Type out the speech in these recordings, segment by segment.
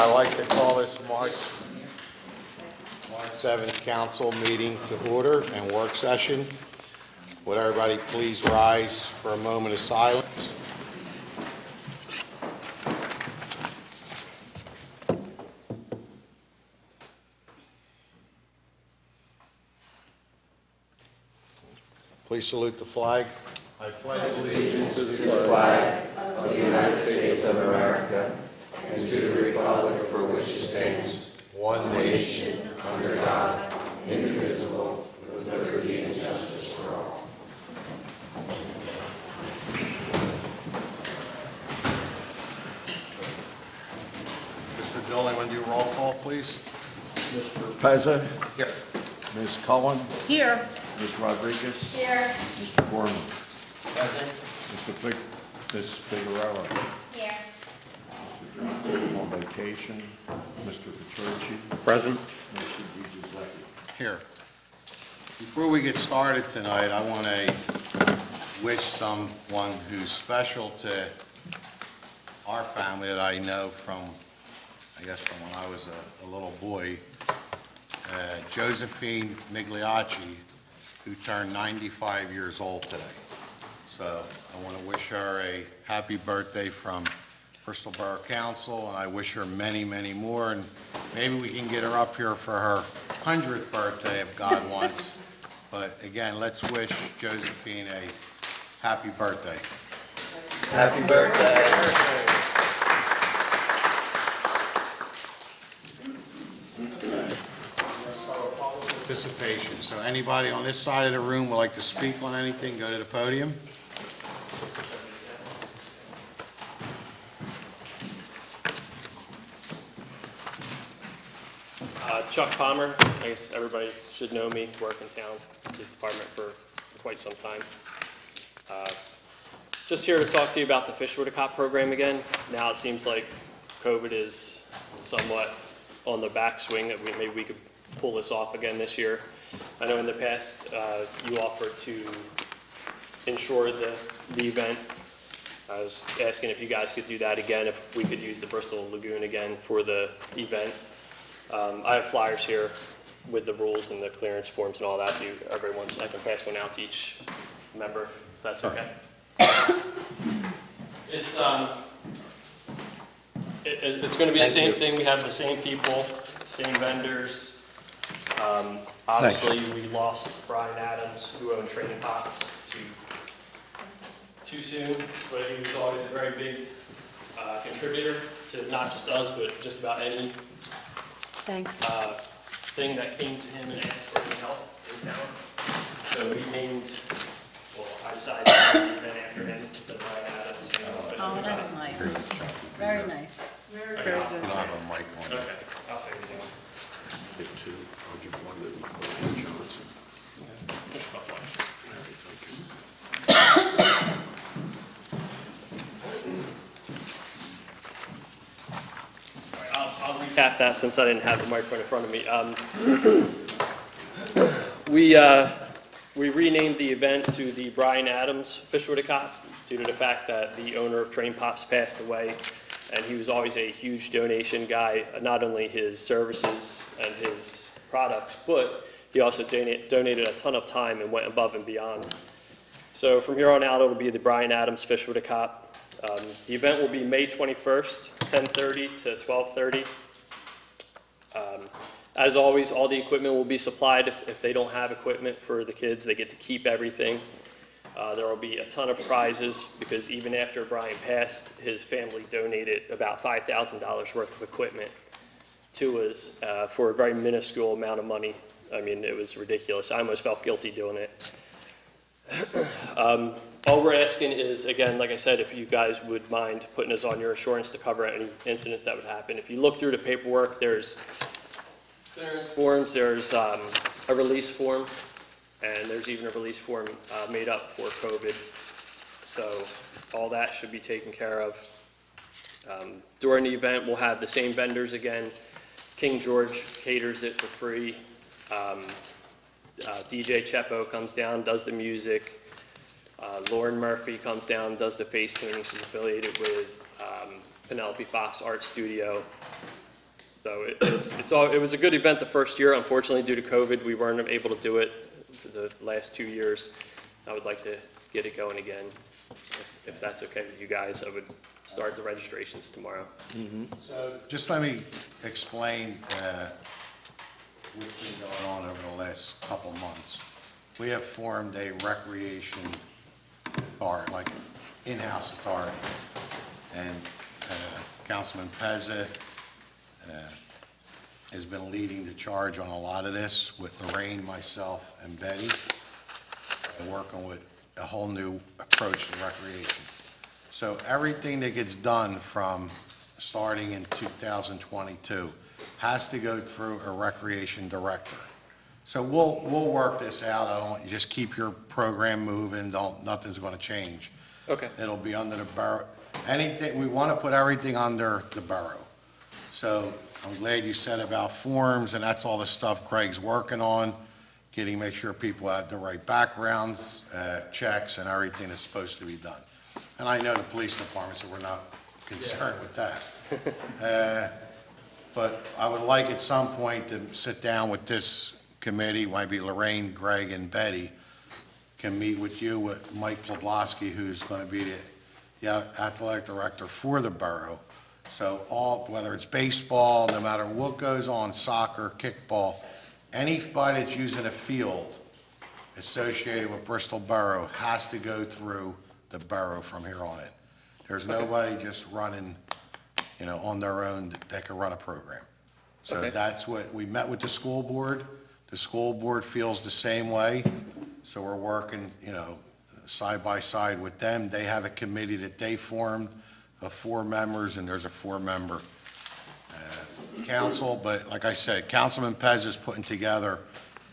I'd like to call this March 7th council meeting to order and work session. Would everybody please rise for a moment of silence? Please salute the flag. I pledge allegiance to the flag of the United States of America and to the republic for which it stands, one nation, under God, indivisible, with liberty and justice for all. Mr. Dillon, when you roll call, please. Mr. Pezza? Here. Ms. Cullen? Here. Ms. Rodriguez? Here. Mr. Gorman? Present. Ms. Figueroa? Here. Mr. Johnson on vacation. Mr. Petrucci? Present. Mr. DiGiuseppe? Here. Before we get started tonight, I want to wish someone who's special to our family that I know from, I guess from when I was a little boy, Josephine Migliacci, who turned 95 years old today. So I want to wish her a happy birthday from Bristol Borough Council, and I wish her many, many more, and maybe we can get her up here for her 100th birthday if God wants. But again, let's wish Josephine a happy birthday. Happy birthday. Participation. So anybody on this side of the room would like to speak on anything, go to the podium. Chuck Palmer, I guess everybody should know me, work in town, police department for quite some time. Just here to talk to you about the Fish with a Cop program again. Now it seems like COVID is somewhat on the backswing, that maybe we could pull this off again this year. I know in the past you offered to insure the event. I was asking if you guys could do that again, if we could use the Bristol Lagoon again for the event. I have flyers here with the rules and the clearance forms and all that. I can pass one out to each member, if that's okay. It's going to be the same thing. We have the same people, same vendors. Obviously, we lost Brian Adams, who owned Trading Pots, too soon, but he was always a very big contributor to not just us, but just about any thing that came to him and asked for any help in town. So we named, I decided to name the event after him, the Brian Adams. Oh, that's nice. Very nice. Very You good. don't have a mic on. Okay, I'll say it again. Get two. I'll give one to Mr. Johnson. Just a couple. I'll recap that since I didn't have the microphone in front of me. We renamed the event to the Brian Adams Fish with a Cop due to the fact that the owner of Train Pops passed away, and he was always a huge donation guy, not only his services and his products, but he also donated a ton of time and went above and beyond. So from here on out, it'll be the Brian Adams Fish with a Cop. The event will be May 21st, 10:30 to 12:30. As always, all the equipment will be supplied. If they don't have equipment for the kids, they get to keep everything. There will be a ton of prizes because even after Brian passed, his family donated about $5,000 worth of equipment to us for a very minuscule amount of money. I mean, it was ridiculous. I almost felt guilty doing it. All we're asking is, again, like I said, if you guys would mind putting us on your insurance to cover any incidents that would happen. If you look through the paperwork, there's clearance forms, there's a release form, and there's even a release form made up for COVID. So all that should be taken care of. During the event, we'll have the same vendors again. King George caters it for free. DJ Chepo comes down, does the music. Lauren Murphy comes down, does the face painting. She's affiliated with Penelope Fox Art Studio. So it was a good event the first year. Unfortunately, due to COVID, we weren't able to do it for the last 2 years. I would like to get it going again. If that's okay with you guys, I would start the registrations tomorrow. So just let me explain what's been going on over the last couple months. We have formed a recreation authority, like in-house authority. And Councilman Pezza has been leading the charge on a lot of this with Lorraine, myself, and Betty, and working with a whole new approach to recreation. So everything that gets done from starting in 2022 has to go through a recreation director. So we'll work this out. I don't want you just keep your program moving. Nothing's going to change. Okay. It'll be under the borough. Anything, we want to put everything under the borough. So I'm glad you said about forms, and that's all the stuff Craig's working on, make sure people have the right backgrounds, checks, and everything that's supposed to be done. And I know the police department, so we're not concerned with that. But I would like at some point to sit down with this committee, might be Lorraine, Greg, and Betty, can meet with you, with Mike Plabowski, who's going to be the athletic director for the borough. So whether it's baseball, no matter what goes on, soccer, kickball, anybody that's using a field associated with Bristol Borough has to go through the borough from here on in. There's nobody just running, on their own that can run a program. So Okay. that's what, we met with the school board. The school board feels the same way. So we're working, side by side with them. They have a committee that they formed of 4 members, and there's a 4-member council. But like I said, Councilman Pez is putting together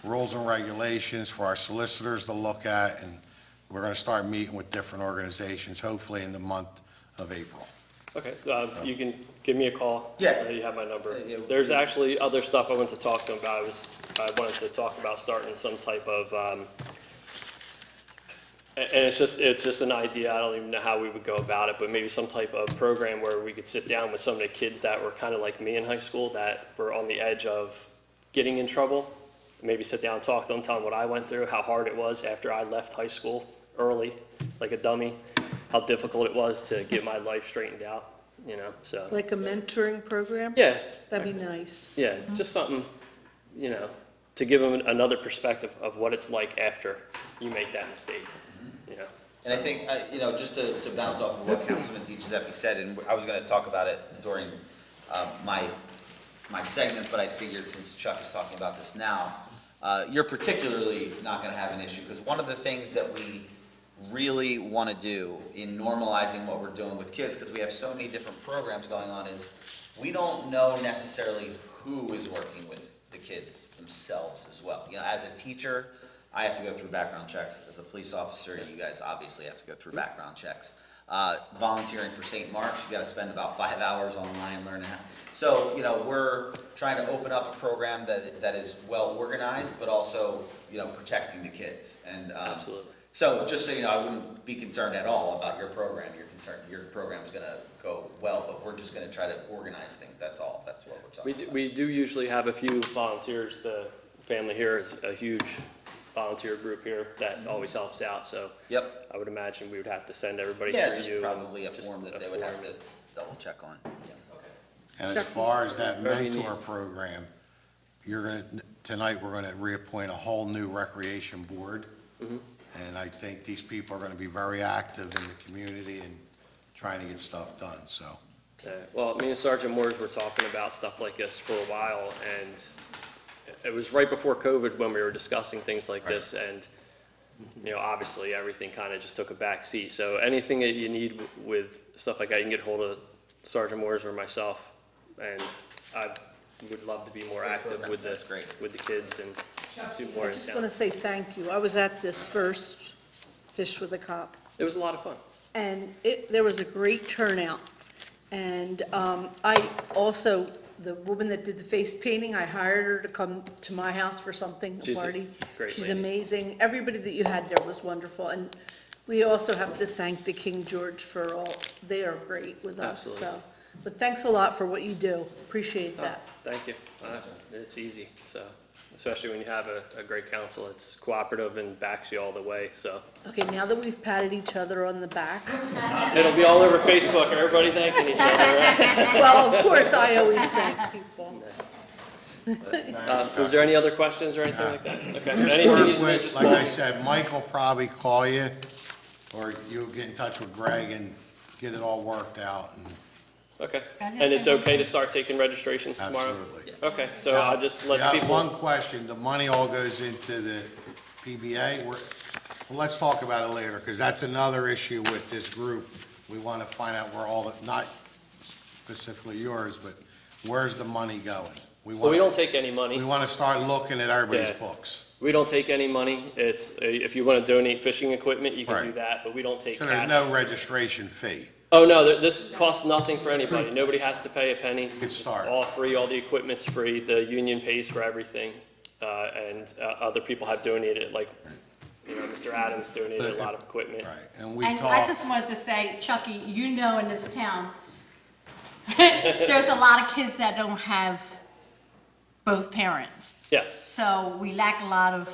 rules and regulations for our solicitors to look at, and we're going to start meeting with different organizations, hopefully in the month of April. Okay, you can give me a call. Yeah. You have my number. Yeah. There's actually other stuff I want to talk to him about. I wanted to talk about starting some type of, and it's just an idea. I don't even know how we would go about it, but maybe some type of program where we could sit down with some of the kids that were kind of like me in high school, that were on the edge of getting in trouble. Maybe sit down and talk to them, tell them what I went through, how hard it was after I left high school early, like a dummy, how difficult it was to get my life straightened out, so. Like a mentoring program? Yeah, That'd be nice. yeah, just something, to give them another perspective of what it's like after you make that mistake, And I think, just to bounce off of what Councilman DiGiuseppe said, and I was going to talk about it during my segment, but I figured since Chuck is talking about this now, you're particularly not going to have an issue, because one of the things that we really want to do in normalizing what we're doing with kids, because we have so many different programs going on, is we don't know necessarily who is working with the kids themselves as well. As a teacher, I have to go through background checks. As a police officer, you guys obviously have to go through background checks. Volunteering for St. Mark's, you got to spend about 5 hours online learning how. So, we're trying to open up a program that is well organized, but also, protecting the kids. And absolutely. so just so you know, I wouldn't be concerned at all about your program. Your program's going to go well, but we're just going to try to organize things. That's all. That's what we're talking about. We do usually have a few volunteers. The family here is a huge volunteer group here that always helps out, so. Yep. I would imagine we would have to send everybody Yeah, through just you. probably a just form that a they would have form. to double check on. Yeah. And as far as that Very mentor neat. program, tonight, we're going to reappoint a whole new recreation board. And I think these people are going to be very active in the community and trying to get stuff done, so. Okay. Well, me and Sergeant Moores were talking about stuff like this for a while, and it was right before COVID when we were discussing things like this, and, obviously everything kind of just took a back seat. So anything that you need with stuff like that, you can get hold of Sergeant Moores or myself, and I would love to be more active with That's great. with the kids and do more I in just want to town. say thank you. I was at this first Fish with a Cop, It was a lot of fun. and there was a great turnout. And I also, the woman that did the face painting, I hired her to come to my house for something, a She's a party. great She's lady. amazing. Everybody that you had there was wonderful. And we also have to thank the King George for all, they are great with us. Absolutely. So But thanks a lot for what you do. Appreciate that. Thank you. It's easy, so, especially when you have a great council. It's cooperative and backs you all the way, so. Okay, now that we've patted each other on the back, It'll be all over Facebook, everybody thanking each other, right? well, of course, I always thank people. Was there any other questions or anything like that? Okay. Just Anything work you just with, just like call I me. said, Mike will probably call you, or you'll get in touch with Greg and get it all worked out, and Okay. And it's okay to start taking registrations tomorrow? absolutely. Okay, so Now, I'll just let we have people. one question, the money all goes into the PBA, well, let's talk about it later, because that's another issue with this group. We want to find out where all the, not specifically yours, but where's the money going? Well, we don't take any money. We want to start looking at everybody's Yeah. books. We don't take any money. It's, if you want to donate fishing equipment, you can do Right. that, but we don't take So cash. there's no registration fee. Oh, no, this costs nothing for anybody. Nobody has to pay a penny. Good start. It's all free, all the equipment's free. The union pays for everything. And other people have donated, like, Mr. Adams donated a lot of equipment. Right, and we And I talked, just wanted to say, Chucky, you know in this town, there's a lot of kids that don't have both parents. Yes. So we lack a lot of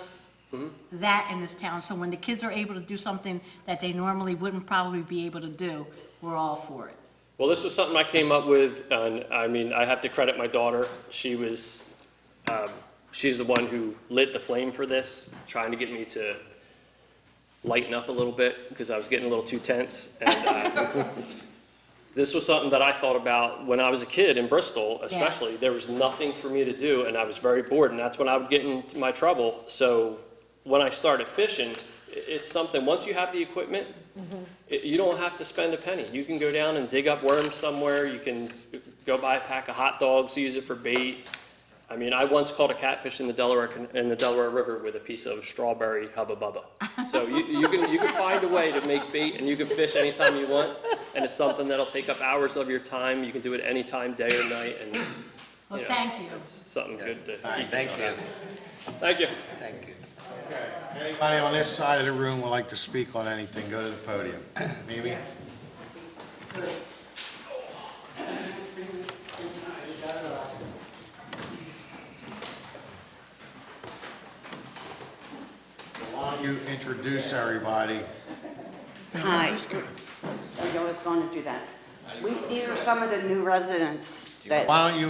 Mhm. that in this town. So when the kids are able to do something that they normally wouldn't probably be able to do, we're all for it. Well, this was something I came up with, and I mean, I have to credit my daughter. She was, she's the one who lit the flame for this, trying to get me to lighten up a little bit, because I was getting a little too tense. And this was something that I thought about when I was a kid in Bristol, especially. There was nothing for me to do, and I was very bored, and that's when I would get into my trouble. So when I started fishing, it's something, once you have the equipment, you don't have to spend a penny. You can go down and dig up worms somewhere, you can go buy a pack of hot dogs, use it for bait. I mean, I once caught a catfish in the Delaware River with a piece of strawberry Hubba Bubba. So you can find a way to make bait, and you can fish anytime you want, and it's something that'll take up hours of your time. You can do it anytime, day or night, and, Well, you know, thank you. it's something good to keep. Thank on. you. Thank you. Thank you. Anybody on this side of the room would like to speak on anything, go to the podium. Mimi? Why don't you introduce everybody? Hi. I was going to do that. These are some of the new residents that, Why don't you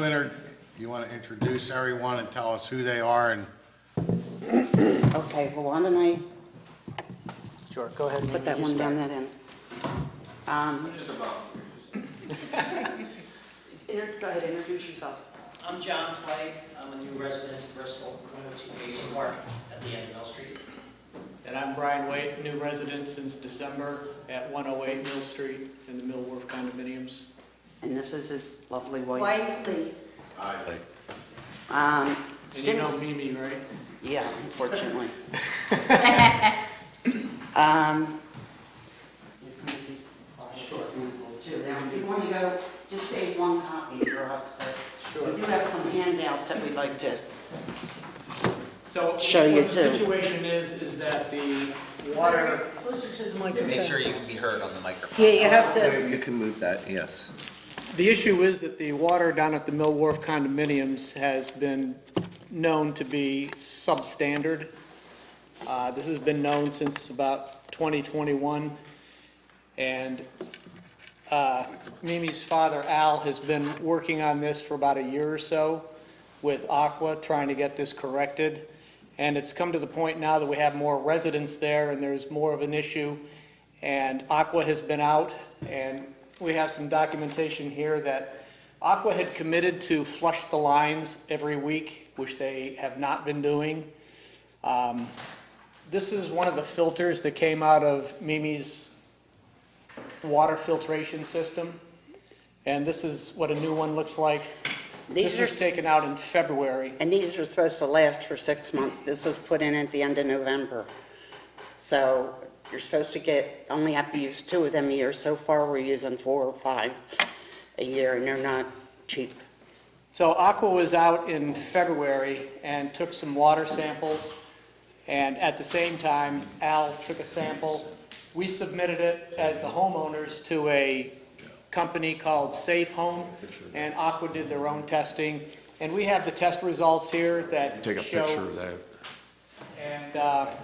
want to introduce everyone and tell us who they are and okay, well, why don't I Sure, go ahead. put that one down that end? Go ahead, introduce yourself. I'm John Flagg. I'm a new resident of Bristol, 102 Mason Park at the end of Mill Street. And I'm Brian Waite, new resident since December at 108 Mill Street in the Mill Wharf condominiums. And this is his lovely wife. White Lee. Riley. And you Since- know Mimi, right? Yeah, unfortunately. Too. Now, if you want to go, just save one copy for us, but we do have some handouts that we'd like to. So Show you what the too. situation is that the water, Closer to the Make microphone. sure you can be heard on the microphone. Yeah, you have to, You can move that, yes. the issue is that the water down at the Mill Wharf condominiums has been known to be substandard. This has been known since about 2021. And Mimi's father, Al, has been working on this for about a year or so with Aqua, trying to get this corrected. And it's come to the point now that we have more residents there and there's more of an issue. And Aqua has been out, and we have some documentation here that Aqua had committed to flush the lines every week, which they have not been doing. This is one of the filters that came out of Mimi's water filtration system. And this is what a new one looks like. This These was are, taken out in February. and these are supposed to last for 6 months. This was put in at the end of November. So you're supposed to only have to use 2 of them a year. So far, we're using 4 or 5 a year, and they're not cheap. So Aqua was out in February and took some water samples, and at the same time, Al took a sample. We submitted it as the homeowners to a company called Safe Home, and Aqua did their own testing. And we have the test results here that Take a show. picture of that. And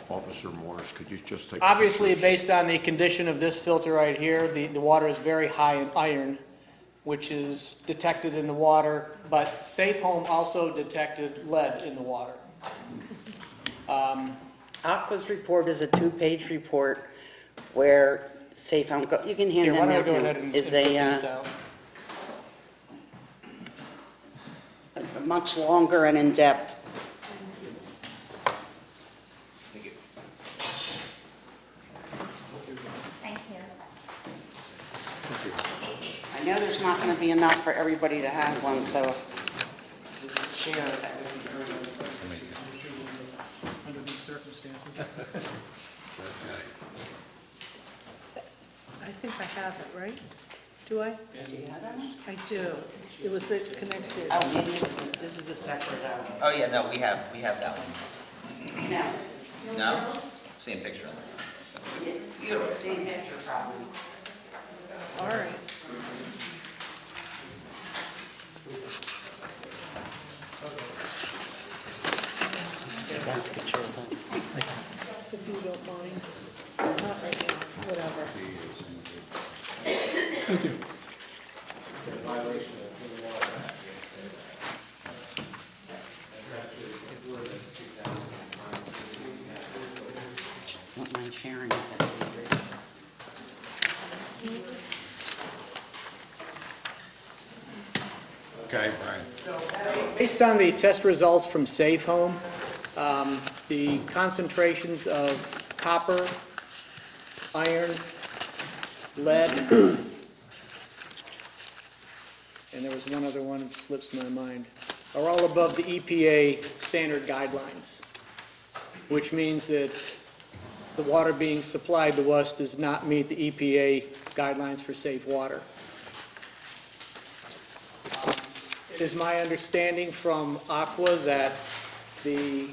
Officer Morris, could you just take? obviously, pictures? based on the condition of this filter right here, the water is very high in iron, which is detected in the water, but Safe Home also detected lead in the water. Aqua's report is a 2-page report where Safe Home, you can Here, hand why them don't I out go now. ahead and Is put these a out? much longer and in-depth. Thank you. I know there's not going to be enough for everybody to have one, so if we could share, that would be great. Under these circumstances. It's okay. I think I have it, right? Do I? Do you have that one? I do. It was connected. Oh, maybe this is a separate, Oh, yeah, no, we have that one. no. No? Same picture. You have the same picture probably. All right. That's a picture of that. If you don't mind. Not right now, whatever. Don't mind sharing it. Okay, Brian. Based on the test results from Safe Home, the concentrations of copper, iron, lead, and there was one other one that slips my mind, are all above the EPA standard guidelines, which means that the water being supplied to us does not meet the EPA guidelines for safe water. It is my understanding from Aqua that the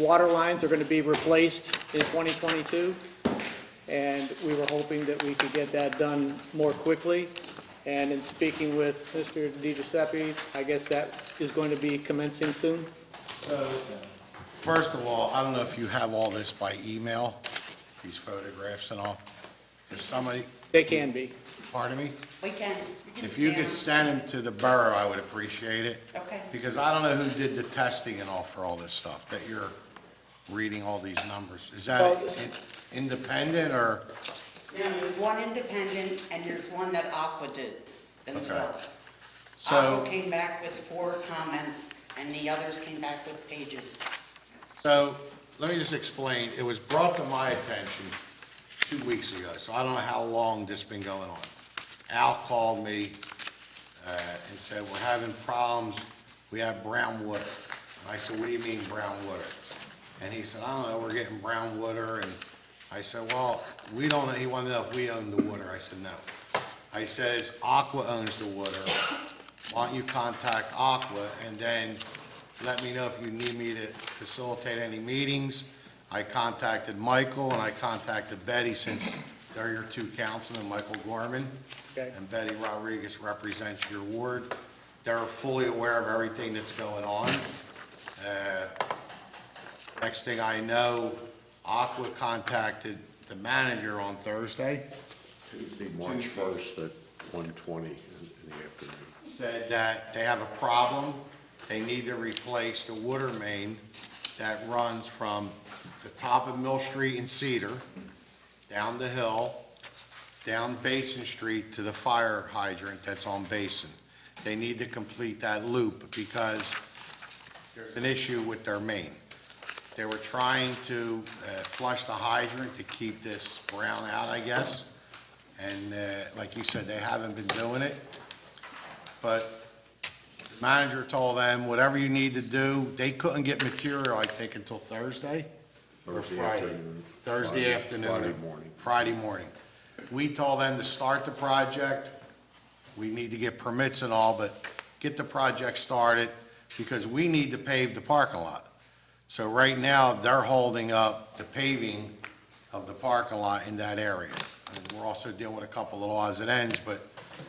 water lines are going to be replaced in 2022, and we were hoping that we could get that done more quickly. And in speaking with Mr. DiGiuseppe, I guess that is going to be commencing soon. First of all, I don't know if you have all this by email, these photographs and all. If somebody, They can be. pardon me? We can. If you could send them to the borough, I would appreciate it. Okay. Because I don't know who did the testing and all for all this stuff, that you're reading all these numbers. Is that Well, independent or? Now, there's one independent and there's one that Aqua did themselves. So- Aqua came back with 4 comments and the others came back with pages. So, let me just explain, it was brought to my attention 2 weeks ago, so I don't know how long this has been going on. Al called me and said, we're having problems, we have brown water. And I said, what do you mean brown water? And he said, I don't know, we're getting brown water, and I said, well, we don't, he wanted to know if we own the water. I said, no. I says, Aqua owns the water, why don't you contact Aqua, and then let me know if you need me to facilitate any meetings. I contacted Michael and I contacted Betty, since they're your 2 councilmen, Michael Gorman Okay. and Betty Rodriguez represents your ward. They're fully aware of everything that's going on. Next thing I know, Aqua contacted the manager on Thursday, Tuesday, March 1st at 1:20 in the afternoon. said that they have a problem. They need to replace the water main that runs from the top of Mill Street in Cedar, down the hill, down Basin Street to the fire hydrant that's on Basin. They need to complete that loop because there's an issue with their main. They were trying to flush the hydrant to keep this brown out, I guess. And like you said, they haven't been doing it. But the manager told them, whatever you need to do, they couldn't get material, I think, until Thursday or Thursday Friday. afternoon. Thursday afternoon. Friday morning. Friday morning. We told them to start the project. We need to get permits and all, but get the project started because we need to pave the parking lot. So right now, they're holding up the paving of the parking lot in that area. and we're also dealing with a couple little odds and ends, but,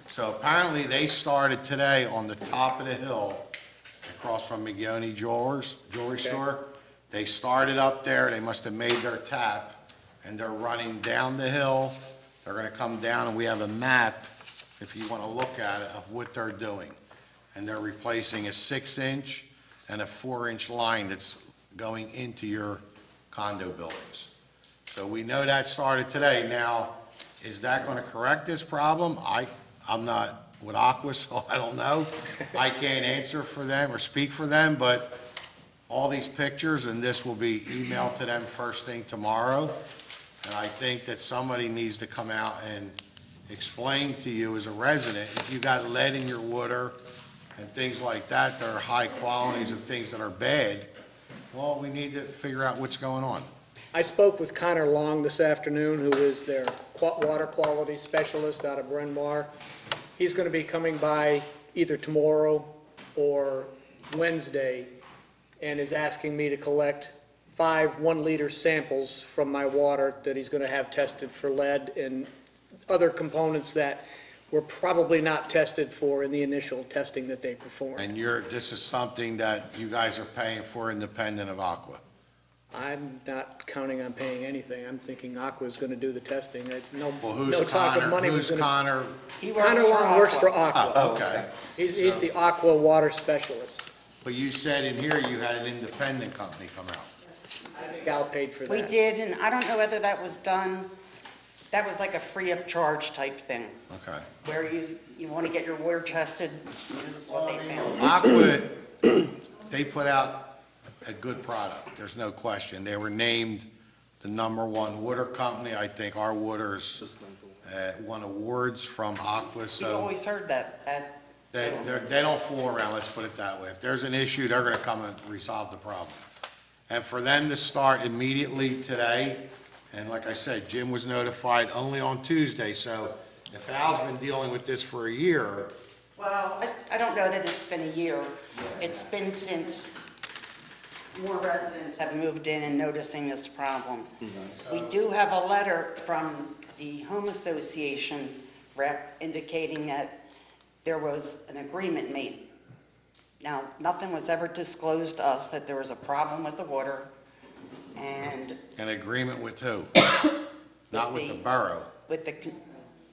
so apparently they started today on the top of the hill across from McGione Jewelry Store. They started up there, they must have made their tap, and they're running down the hill. They're gonna come down, and we have a map, if you wanna look at it, of what they're doing. And they're replacing a 6-inch and a 4-inch line that's going into your condo buildings. So we know that started today. Now, is that gonna correct this problem? I'm not with Aqua, so I don't know. I can't answer for them or speak for them, but all these pictures, and this will be emailed to them first thing tomorrow. And I think that somebody needs to come out and explain to you as a resident, if you got lead in your water and things like that, that are high qualities of things that are bad, well, we need to figure out what's going on. I spoke with Connor Long this afternoon, who is their water quality specialist out of Bryn Mawr. He's going to be coming by either tomorrow or Wednesday and is asking me to collect 5 1-liter samples from my water that he's going to have tested for lead and other components that were probably not tested for in the initial testing that they performed. And this is something that you guys are paying for independent of Aqua. I'm not counting on paying anything. I'm thinking Aqua's going to do the testing. Well, No who's talk of Connor? money Who's was going to... Connor? Connor Long works for Aqua. Oh, okay. He's the Aqua water specialist. But you said in here you had an independent company come out. I think Al paid for that. We did, and I don't know whether that was done, that was like a free of charge type thing, Okay. where you want to get your water tested, this is what they found. Aqua, they put out a good product, there's no question. They were named the #1 water company. I think our water's won awards from Aqua, We've so always heard that. they don't fool around, let's put it that way. If there's an issue, they're gonna come and resolve the problem. And for them to start immediately today, and like I said, Jim was notified only on Tuesday, so if Al's been dealing with this for a year, Well, I don't know that it's been a year. It's been since more residents have moved in and noticing this problem. We do have a letter from the Home Association rep indicating that there was an agreement made. Now, nothing was ever disclosed to us that there was a problem with the water, and an agreement with who? Not with the borough, with the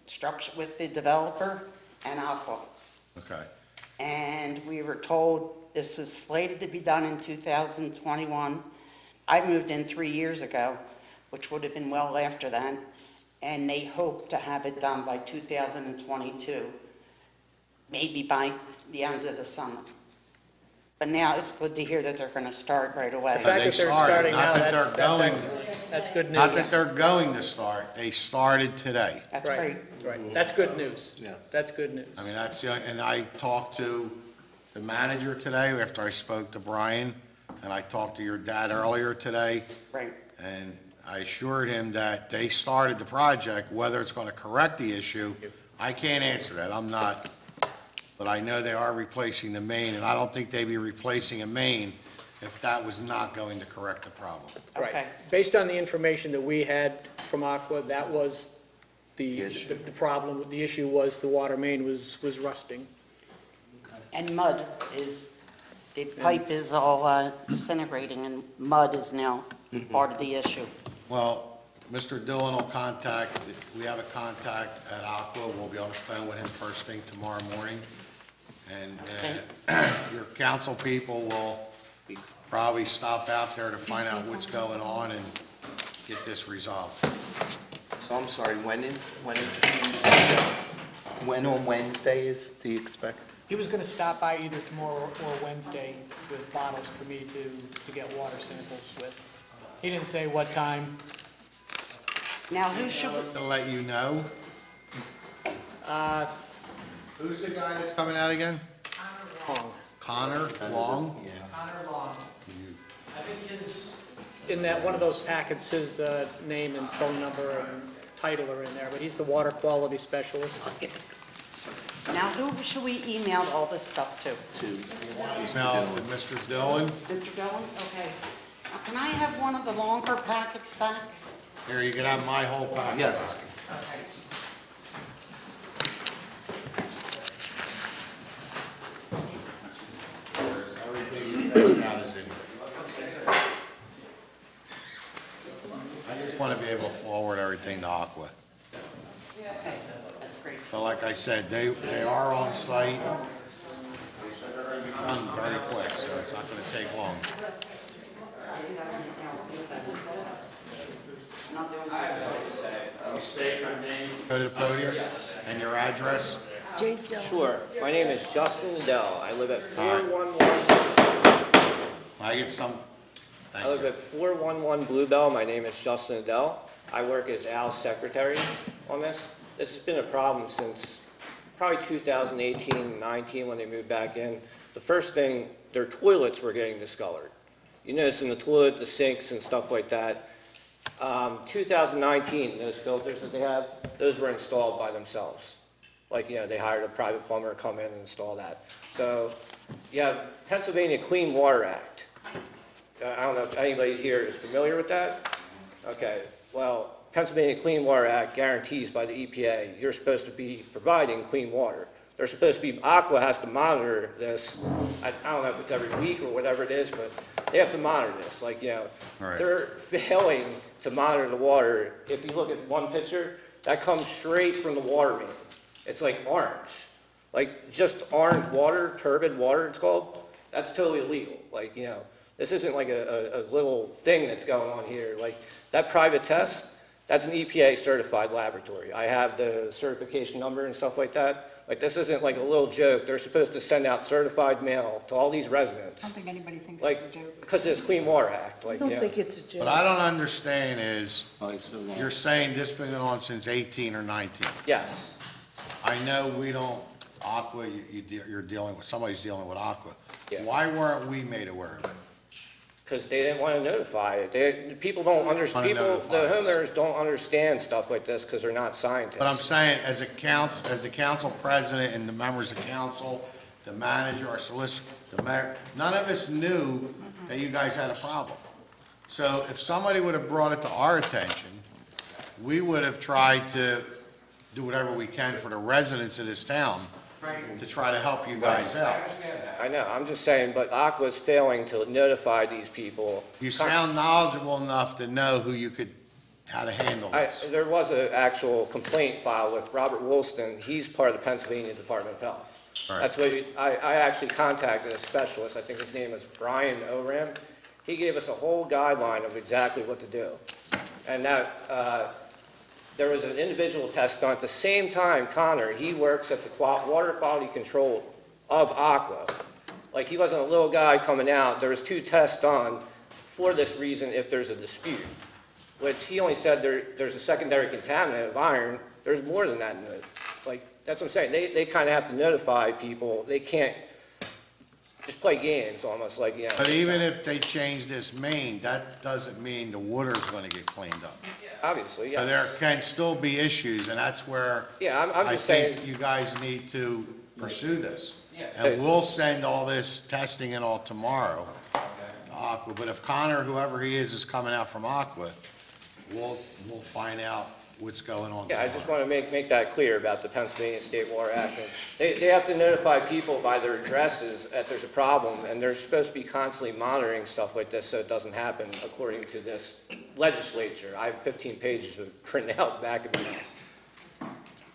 construction, with the developer and Aqua. okay. And we were told this was slated to be done in 2021. I moved in 3 years ago, which would have been well after that, and they hoped to have it done by 2022, maybe by the end of the summer. But now it's good to hear that they're going to start right away. The fact They that they're started, starting not now, that they're that's going. excellent. That's good news. Not that they're going to start, they started today. That's great. Right, that's good news. Yeah. That's good news. I mean, and I talked to the manager today after I spoke to Brian, and I talked to your dad earlier today, Right. and I assured him that they started the project, whether it's going to correct the issue, I can't answer that, I'm not, but I know they are replacing the main, and I don't think they'd be replacing a main if that was not going to correct the problem. Right. Okay. Based on the information that we had from Aqua, that was the problem. The issue was the water main was rusting. And mud is, the pipe is all disintegrating, and mud is now part of the issue. Well, Mr. Dillon will contact, we have a contact at Aqua, we'll be on the phone with him first thing tomorrow morning. And your council people will probably stop out there to find out what's going on and get this resolved. So I'm sorry, when on Wednesday is the expect? He was going to stop by either tomorrow or Wednesday with bottles for me to get water samples with. He didn't say what time. Now, who should, To let you know, who's the guy that's coming out again? Connor Long? Connor Long, I think his, In that, one of those packets, his name and phone number and title are in there, but he's the water quality specialist. now who should we email all this stuff to? Email to Mr. Dillon. Mr. Dillon? Okay. Now, can I have one of the longer packets back? Here, you can have my whole package. Yes. okay, they will forward everything to Aqua. That's great. But like I said, they are on site. They said they're gonna be done very quick, so it's not gonna take long. State your name. Go to the podium and your address. Sure. My name is Justin Adele. I live at All right. 411, I get some, I live thank you. at 411 Bluebell. My name is Justin Adele. I work as Al's secretary on this. This has been a problem since probably 2018, 19, when they moved back in. The first thing, their toilets were getting discolored. You notice in the toilet, the sinks and stuff like that. 2019, those filters that they have, those were installed by themselves. Like, they hired a private plumber to come in and install that. So, you have Pennsylvania Clean Water Act. I don't know if anybody here is familiar with that. Okay, well, Pennsylvania Clean Water Act guarantees by the EPA, you're supposed to be providing clean water. They're supposed to be, Aqua has to monitor this. I don't know if it's every week or whatever it is, but they have to monitor this. Like, Right. they're failing to monitor the water. If you look at one picture, that comes straight from the water main. It's like orange, like just orange water, turbid water it's called. That's totally illegal. Like, this isn't like a little thing that's going on here. Like that private test, that's an EPA certified laboratory. I have the certification number and stuff like that. Like this isn't like a little joke. They're supposed to send out certified mail to all these I don't residents. think anybody thinks Like, it's a joke. because of this Clean Water Act, I like, don't think it's a joke. What I don't understand is, I still don't. you're saying this been going on since 18 or 19. yes. I know we don't, Aqua, you're dealing with, somebody's dealing with Aqua. Yeah. Why weren't we made aware of it? Because they didn't want to notify it. People don't understand, Want to the notify us. homeowners don't understand stuff like this because they're not scientists. But I'm saying, as the council president and the members of council, the manager, our solicitor, the mayor, none of us knew that you guys had a problem. So if somebody would have brought it to our attention, we would have tried to do whatever we can for the residents of this town to try to help you guys out. I know, I'm just saying, but Aqua's failing to notify these people. You sound knowledgeable enough to know how to handle this. There was an actual complaint filed with Robert Woolston. He's part of the Pennsylvania Department of Health. All right. That's what, I actually contacted a specialist, I think his name is Brian Oram. He gave us a whole guideline of exactly what to do. And that, there was an individual test done at the same time. Connor, he works at the water quality control of Aqua. Like, he wasn't a little guy coming out. There was 2 tests done for this reason if there's a dispute, which he only said there's a secondary contaminant of iron. There's more than that in it. Like, that's what I'm saying. They kind of have to notify people. They can't just play games almost like, But even if they change this main, that doesn't mean the water's gonna get cleaned up. Obviously, So yeah. there can still be issues, and that's where Yeah, I'm I just saying, think you guys need to pursue this. Yeah. And we'll send all this testing and all tomorrow to Aqua, but if Connor, whoever he is coming out from Aqua, we'll find out what's going on. yeah, I just want to make that clear about the Pennsylvania State Water Act. And they have to notify people by their addresses that there's a problem, and they're supposed to be constantly monitoring stuff like this so it doesn't happen according to this legislature. I have 15 pages of printed out back of the house.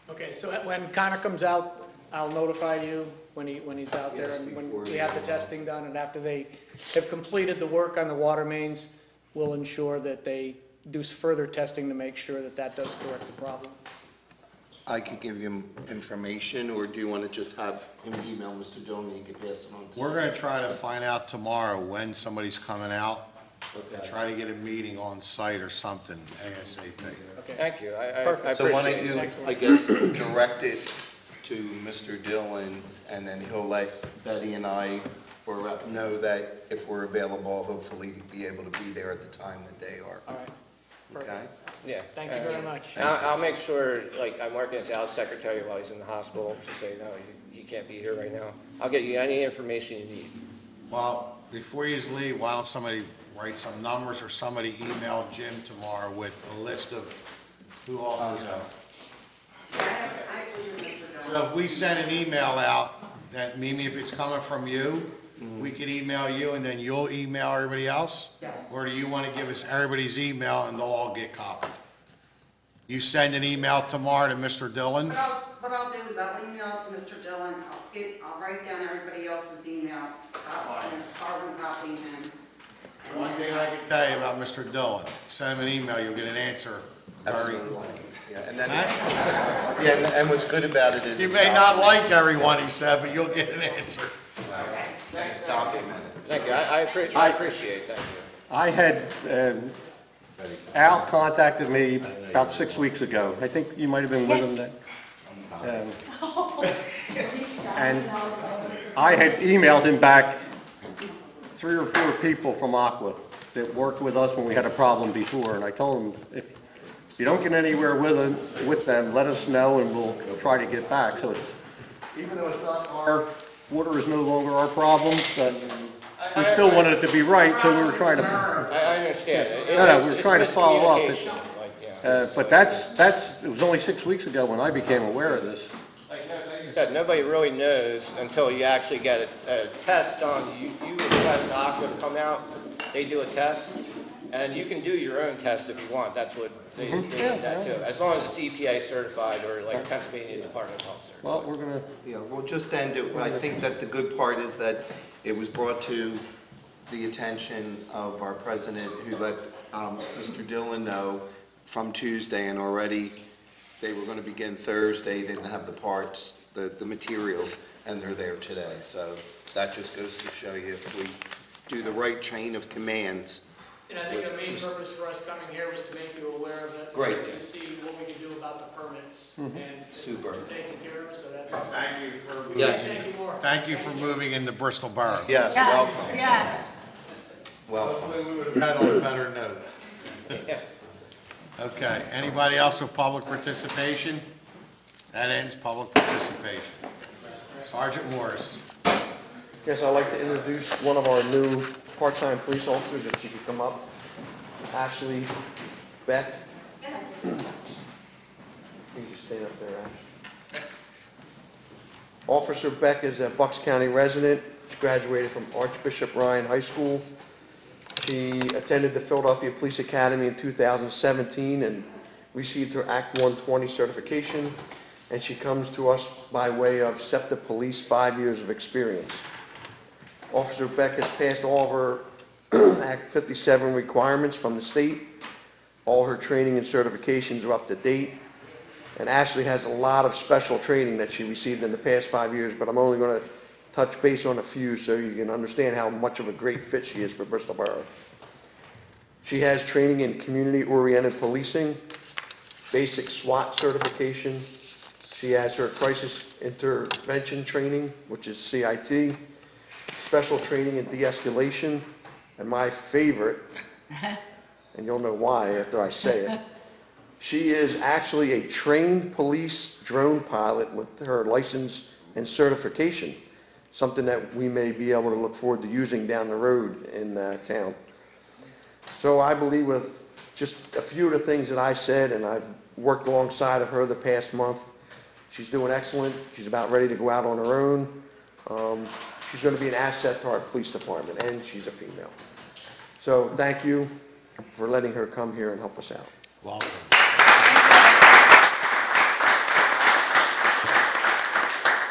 Okay, so when Connor comes out, I'll notify you when he's out there, and when we have the testing done, and after they have completed the work on the water mains, we'll ensure that they do further testing to make sure that that does correct the problem. I could give you information, or do you want to just have him email Mr. Dillon and you could pass it on to We're gonna try to find out tomorrow when somebody's coming out, and Okay. try to get a meeting on site or something ASAP. Okay. Thank you. I Perfect. So why appreciate don't it. you, I guess, direct it to Mr. Dillon, and then he'll let Betty and I know that if we're available, hopefully be able to be there at the time that they are. All right, Okay? perfect. Yeah. Thank you very much. And I'll make sure, like, I'm working as Al's secretary while he's in the hospital, just so you know, he can't be here right now. I'll get you any information you need. Well, before you leave, why don't somebody write some numbers, or somebody email Jim tomorrow with a list of who all, So if we send an email out, that, Mimi, if it's coming from you, we could email you and then you'll email everybody else? Yes. Or do you want to give us everybody's email and they'll all get copied? You send an email tomorrow to Mr. Dillon? What I'll do is I'll email it to Mr. Dillon, I'll write down everybody else's email, carbon copy and. One thing I can tell you about Mr. Dillon, send him an email, you'll get an answer. Absolutely. Yeah, and then, yeah, and what's good about it is. You may not like everyone, he said, but you'll get an answer. It's documented. Thank you, I appreciate it, thank you. I had, Al contacted me about 6 weeks ago. I think you might have been with him then. And I had emailed him back 3 or 4 people from Aqua that worked with us when we had a problem before, and I told him, if you don't get anywhere with them, let us know and we'll try to get back. So even though it's not our, water is no longer our problem, but we still wanted it to be right, so we were trying to. I understand. We were trying to follow up. Miscommunication, like, yeah. But it was only 6 weeks ago when I became aware of this. Like you said, nobody really knows until you actually get a test done. You request Aqua to come out, they do a test, and you can do your own test if you want. That's what they do that too. As long as it's EPA certified or like Pennsylvania Department of Health certified. Well, we're gonna, Yeah, well, just end it, I think that the good part is that it was brought to the attention of our president, who let Mr. Dillon know from Tuesday, and already they were going to begin Thursday, they didn't have the parts, the materials, and they're there today. So that just goes to show you if we do the right chain of commands. And I think the main purpose for us coming here was to make you aware of it. Great. To see what we can do about the permits. And it's Super. been taken care of, so that's. Thank you for. Yes. Thank you more. Thank you for moving into Bristol Borough. Yes, welcome, Yes. welcome. Hopefully we would have had on a better note. Okay, anybody else with public participation? That ends public participation. Sergeant Morris. Yes, I'd like to introduce one of our new part-time police officers, if she could come up. Ashley Beck. You can just stand up there, Ashley. Officer Beck is a Bucks County resident. She graduated from Archbishop Ryan High School. She attended the Philadelphia Police Academy in 2017 and received her Act 120 certification. And she comes to us by way of SEPTA Police, 5 years of experience. Officer Beck has passed all of her Act 57 requirements from the state. All her training and certifications are up to date. And Ashley has a lot of special training that she received in the past 5 years, but I'm only going to touch base on a few so you can understand how much of a great fit she is for Bristol Borough. She has training in community-oriented policing, basic SWAT certification. She has her crisis intervention training, which is CIT, special training in de-escalation, and my favorite, and you'll know why after I say it, she is actually a trained police drone pilot with her license and certification, something that we may be able to look forward to using down the road in town. So I believe with just a few of the things that I said, and I've worked alongside of her the past month, she's doing excellent. She's about ready to go out on her own. She's going to be an asset to our police department, and she's a female. So thank you for letting her come here and help us out. Welcome.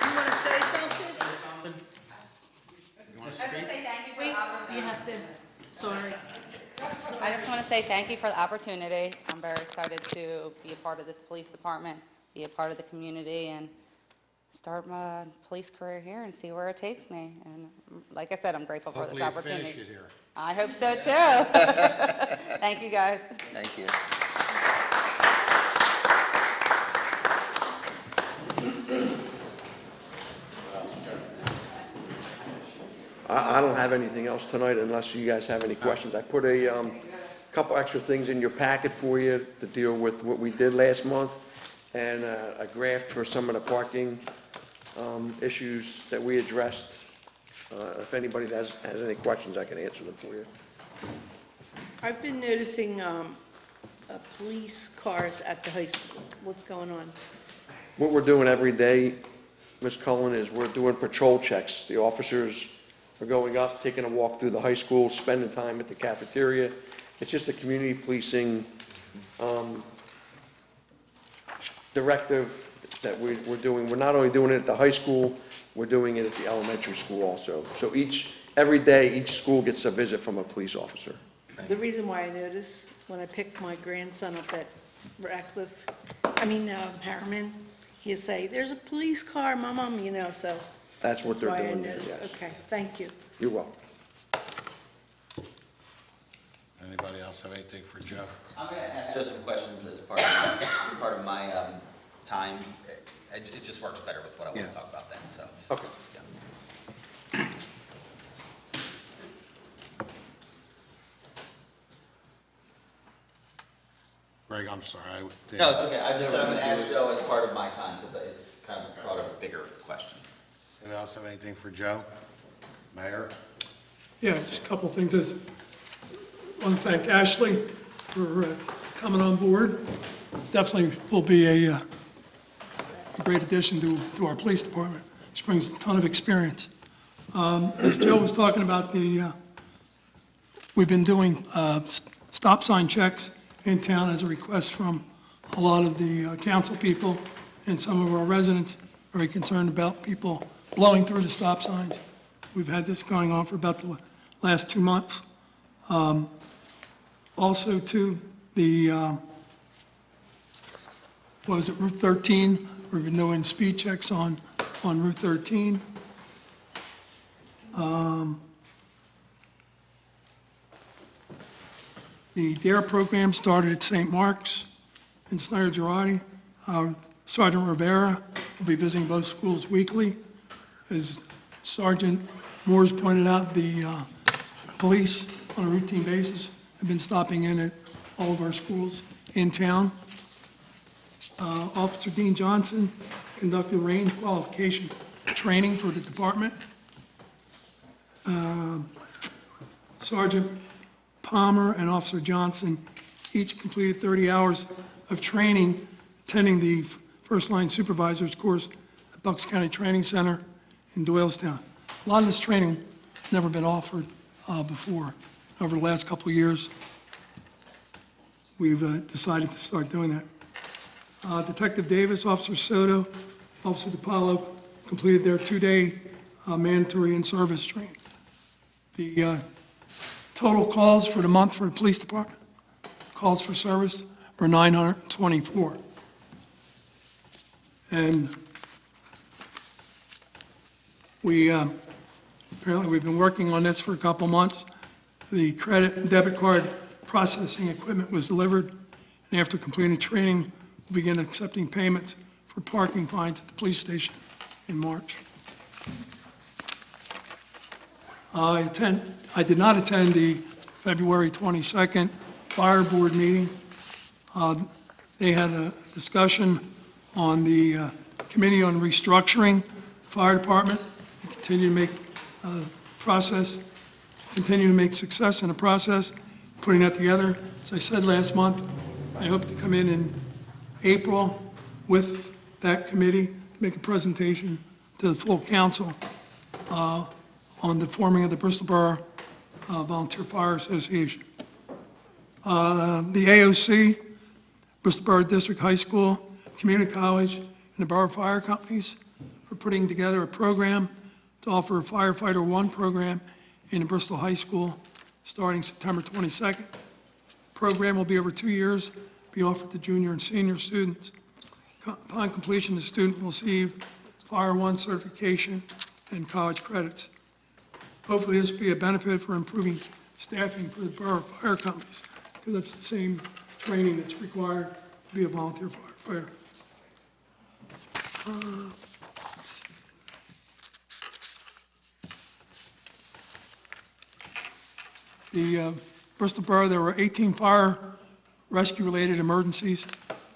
You want to say something? You want to I was speak? gonna say thank you for Wait, the opportunity. you have to, sorry. I just want to say thank you for the opportunity. I'm very excited to be a part of this police department, be a part of the community, and start my police career here and see where it takes me. And like I said, I'm grateful for this Hopefully you opportunity. finish it here. I hope so too. Thank you, guys. Thank you. I don't have anything else tonight unless you guys have any questions. I put a couple extra things in your packet for you to deal with what we did last month, and a draft for some of the parking issues that we addressed. If anybody has any questions, I can answer them for you. I've been noticing police cars at the high school. What's going on? What we're doing every day, Ms. Cullen, is we're doing patrol checks. The officers are going up, taking a walk through the high school, spending time at the cafeteria. It's just a community policing directive that we're doing. We're not only doing it at the high school, we're doing it at the elementary school also. So every day, each school gets a visit from a police officer. The reason why I notice, when I picked my grandson up at Harriman, he'd say, "There's a police car, Mom," so. That's what they're why I doing there, noticed. yes. Okay, thank you. You're welcome. Anybody else have anything for Joe? I'm going to ask Joe some questions as part of my time. It just works better with what I want Yeah. to talk about then, so it's. Okay. yeah. Greg, I'm sorry. No, it's okay. I just said I'm going to ask Joe as part of my time because it's kind of part of a bigger question. Anybody else have anything for Joe? Mayor? Yeah, just a couple of things. I want to thank Ashley for coming on board. Definitely will be a great addition to our police department. She brings a ton of experience. As Joe was talking about, we've been doing stop sign checks in town as a request from a lot of the council people and some of our residents, very concerned about people blowing through the stop signs. We've had this going on for about the last 2 months. Also, too, Route 13? We've been doing speed checks on Route 13. The DARE program started at St. Mark's in Snyder Girardi. Sergeant Rivera will be visiting both schools weekly. As Sergeant Moores pointed out, the police on a routine basis have been stopping in at all of our schools in town. Officer Dean Johnson conducted range qualification training for the department. Sergeant Palmer and Officer Johnson each completed 30 hours of training attending the First Line Supervisors course at Bucks County Training Center in Doylestown. A lot of this training has never been offered before. Over the last couple of years, we've decided to start doing that. Detective Davis, Officer Soto, Officer DiPaolo completed their 2-day mandatory in-service training. The total calls for the month for the police department, calls for service, were 924. And apparently we've been working on this for a couple months. The credit and debit card processing equipment was delivered, and after completing training, we'll begin accepting payments for parking fines at the police station in March. I did not attend the February 22nd fire board meeting. They had a discussion on the committee on restructuring the fire department. We continue to make success in the process, putting that together. As I said last month, I hope to come in April with that committee to make a presentation to the full council on the forming of the Bristol Borough Volunteer Fire Association. The AOC, Bristol Borough District High School, Community College, and the Borough Fire Companies are putting together a program to offer a Firefighter 1 program in Bristol High School starting September 22nd. The program will be over 2 years, be offered to junior and senior students. Upon completion, the student will receive Fire 1 certification and college credits. Hopefully this will be a benefit for improving staffing for the borough fire companies, because that's the same training that's required to be a volunteer firefighter. The Bristol Borough, there were 18 fire rescue-related emergencies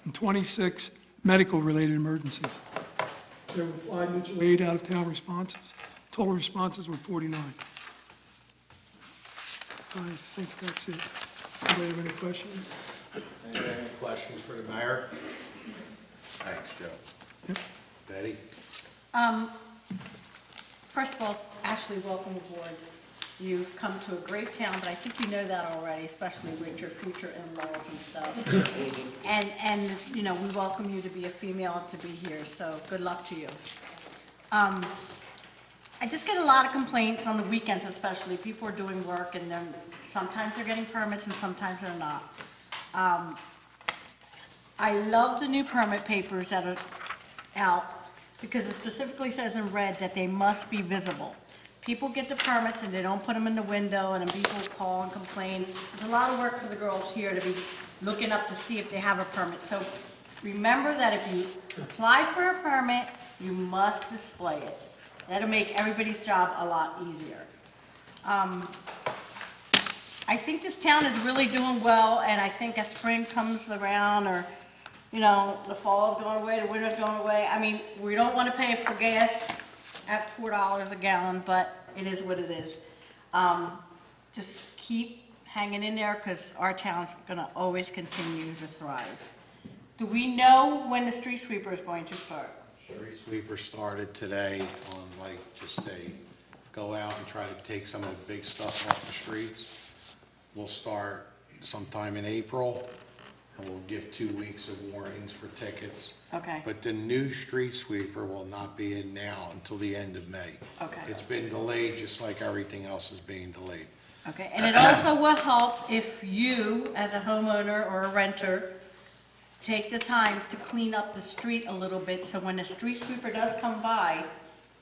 and 26 medical-related emergencies. There were 5 mutual aid out-of-town responses. Total responses were 49. I think that's it. Anybody have any questions? Any questions for the mayor? Thanks, Joe. Yep. Betty? First of all, Ashley, welcome aboard. You've come to a great town, but I think you know that already, especially with your future in-laws and stuff. And, you know, we welcome you to be a female and to be here, so good luck to you. I just get a lot of complaints on the weekends especially. People are doing work and then sometimes they're getting permits and sometimes they're not. I love the new permit papers that are out because it specifically says in red that they must be visible. People get the permits and they don't put them in the window and then people call and complain. There's a lot of work for the girls here to be looking up to see if they have a permit. So remember that if you apply for a permit, you must display it. That'll make everybody's job a lot easier. I think this town is really doing well, and I think as spring comes around, or, you know, the fall's going away, the winter's going away, I mean, we don't want to pay for gas at $4 a gallon, but it is what it is. Just keep hanging in there, because our town's going to always continue to thrive. Do we know when the street sweeper is going to start? Street sweeper started today on just go out and try to take some of the big stuff off the streets. We'll start sometime in April, and we'll give 2 weeks of warnings for tickets. Okay. But the new street sweeper will not be in now until the end of May. Okay. It's been delayed, just like everything else is being delayed. Okay, and it also will help if you, as a homeowner or a renter, take the time to clean up the street a little bit, so when the street sweeper does come by,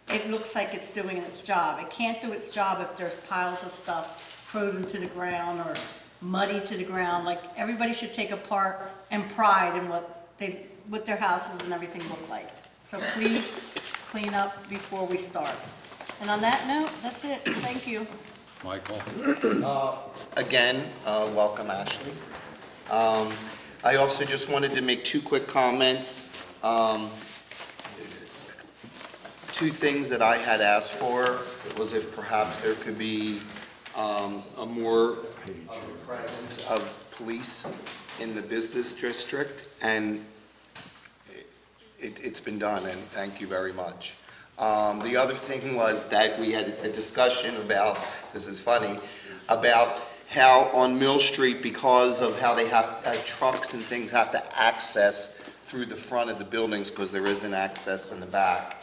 it looks like it's doing its job. It can't do its job if there's piles of stuff frozen to the ground or muddy to the ground. Like, everybody should take a part and pride in what their houses and everything look like. So please clean up before we start. And on that note, that's it. Thank you. Michael? Again, welcome, Ashley. I also just wanted to make 2 quick comments. 2 things that I had asked for was if perhaps there could be a more presence of police in the business district, and it's been done, and thank you very much. The other thing was that we had a discussion about, this is funny, about how on Mill Street, because of how they have, trucks and things have to access through the front of the buildings because there isn't access in the back,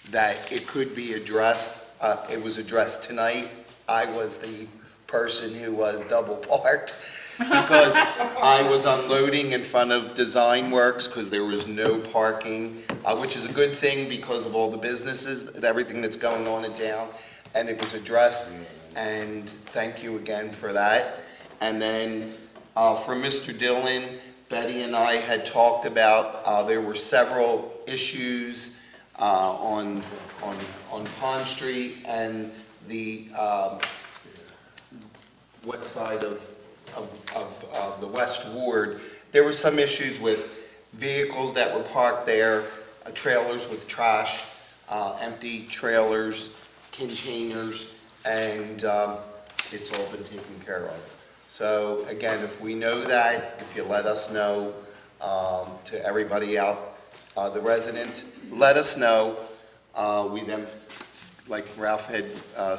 that it could be addressed. It was addressed tonight. I was the person who was double parked because I was unloading in front of Design Works because there was no parking, which is a good thing because of all the businesses, everything that's going on in town, and it was addressed, and thank you again for that. And then for Mr. Dillon, Betty and I had talked about, there were several issues on Pond Street and the west side of the West Ward. There were some issues with vehicles that were parked there, trailers with trash, empty trailers, containers, and it's all been taken care of. So again, if we know that, if you let us know, to everybody out, the residents, let us know. We then, like Ralph had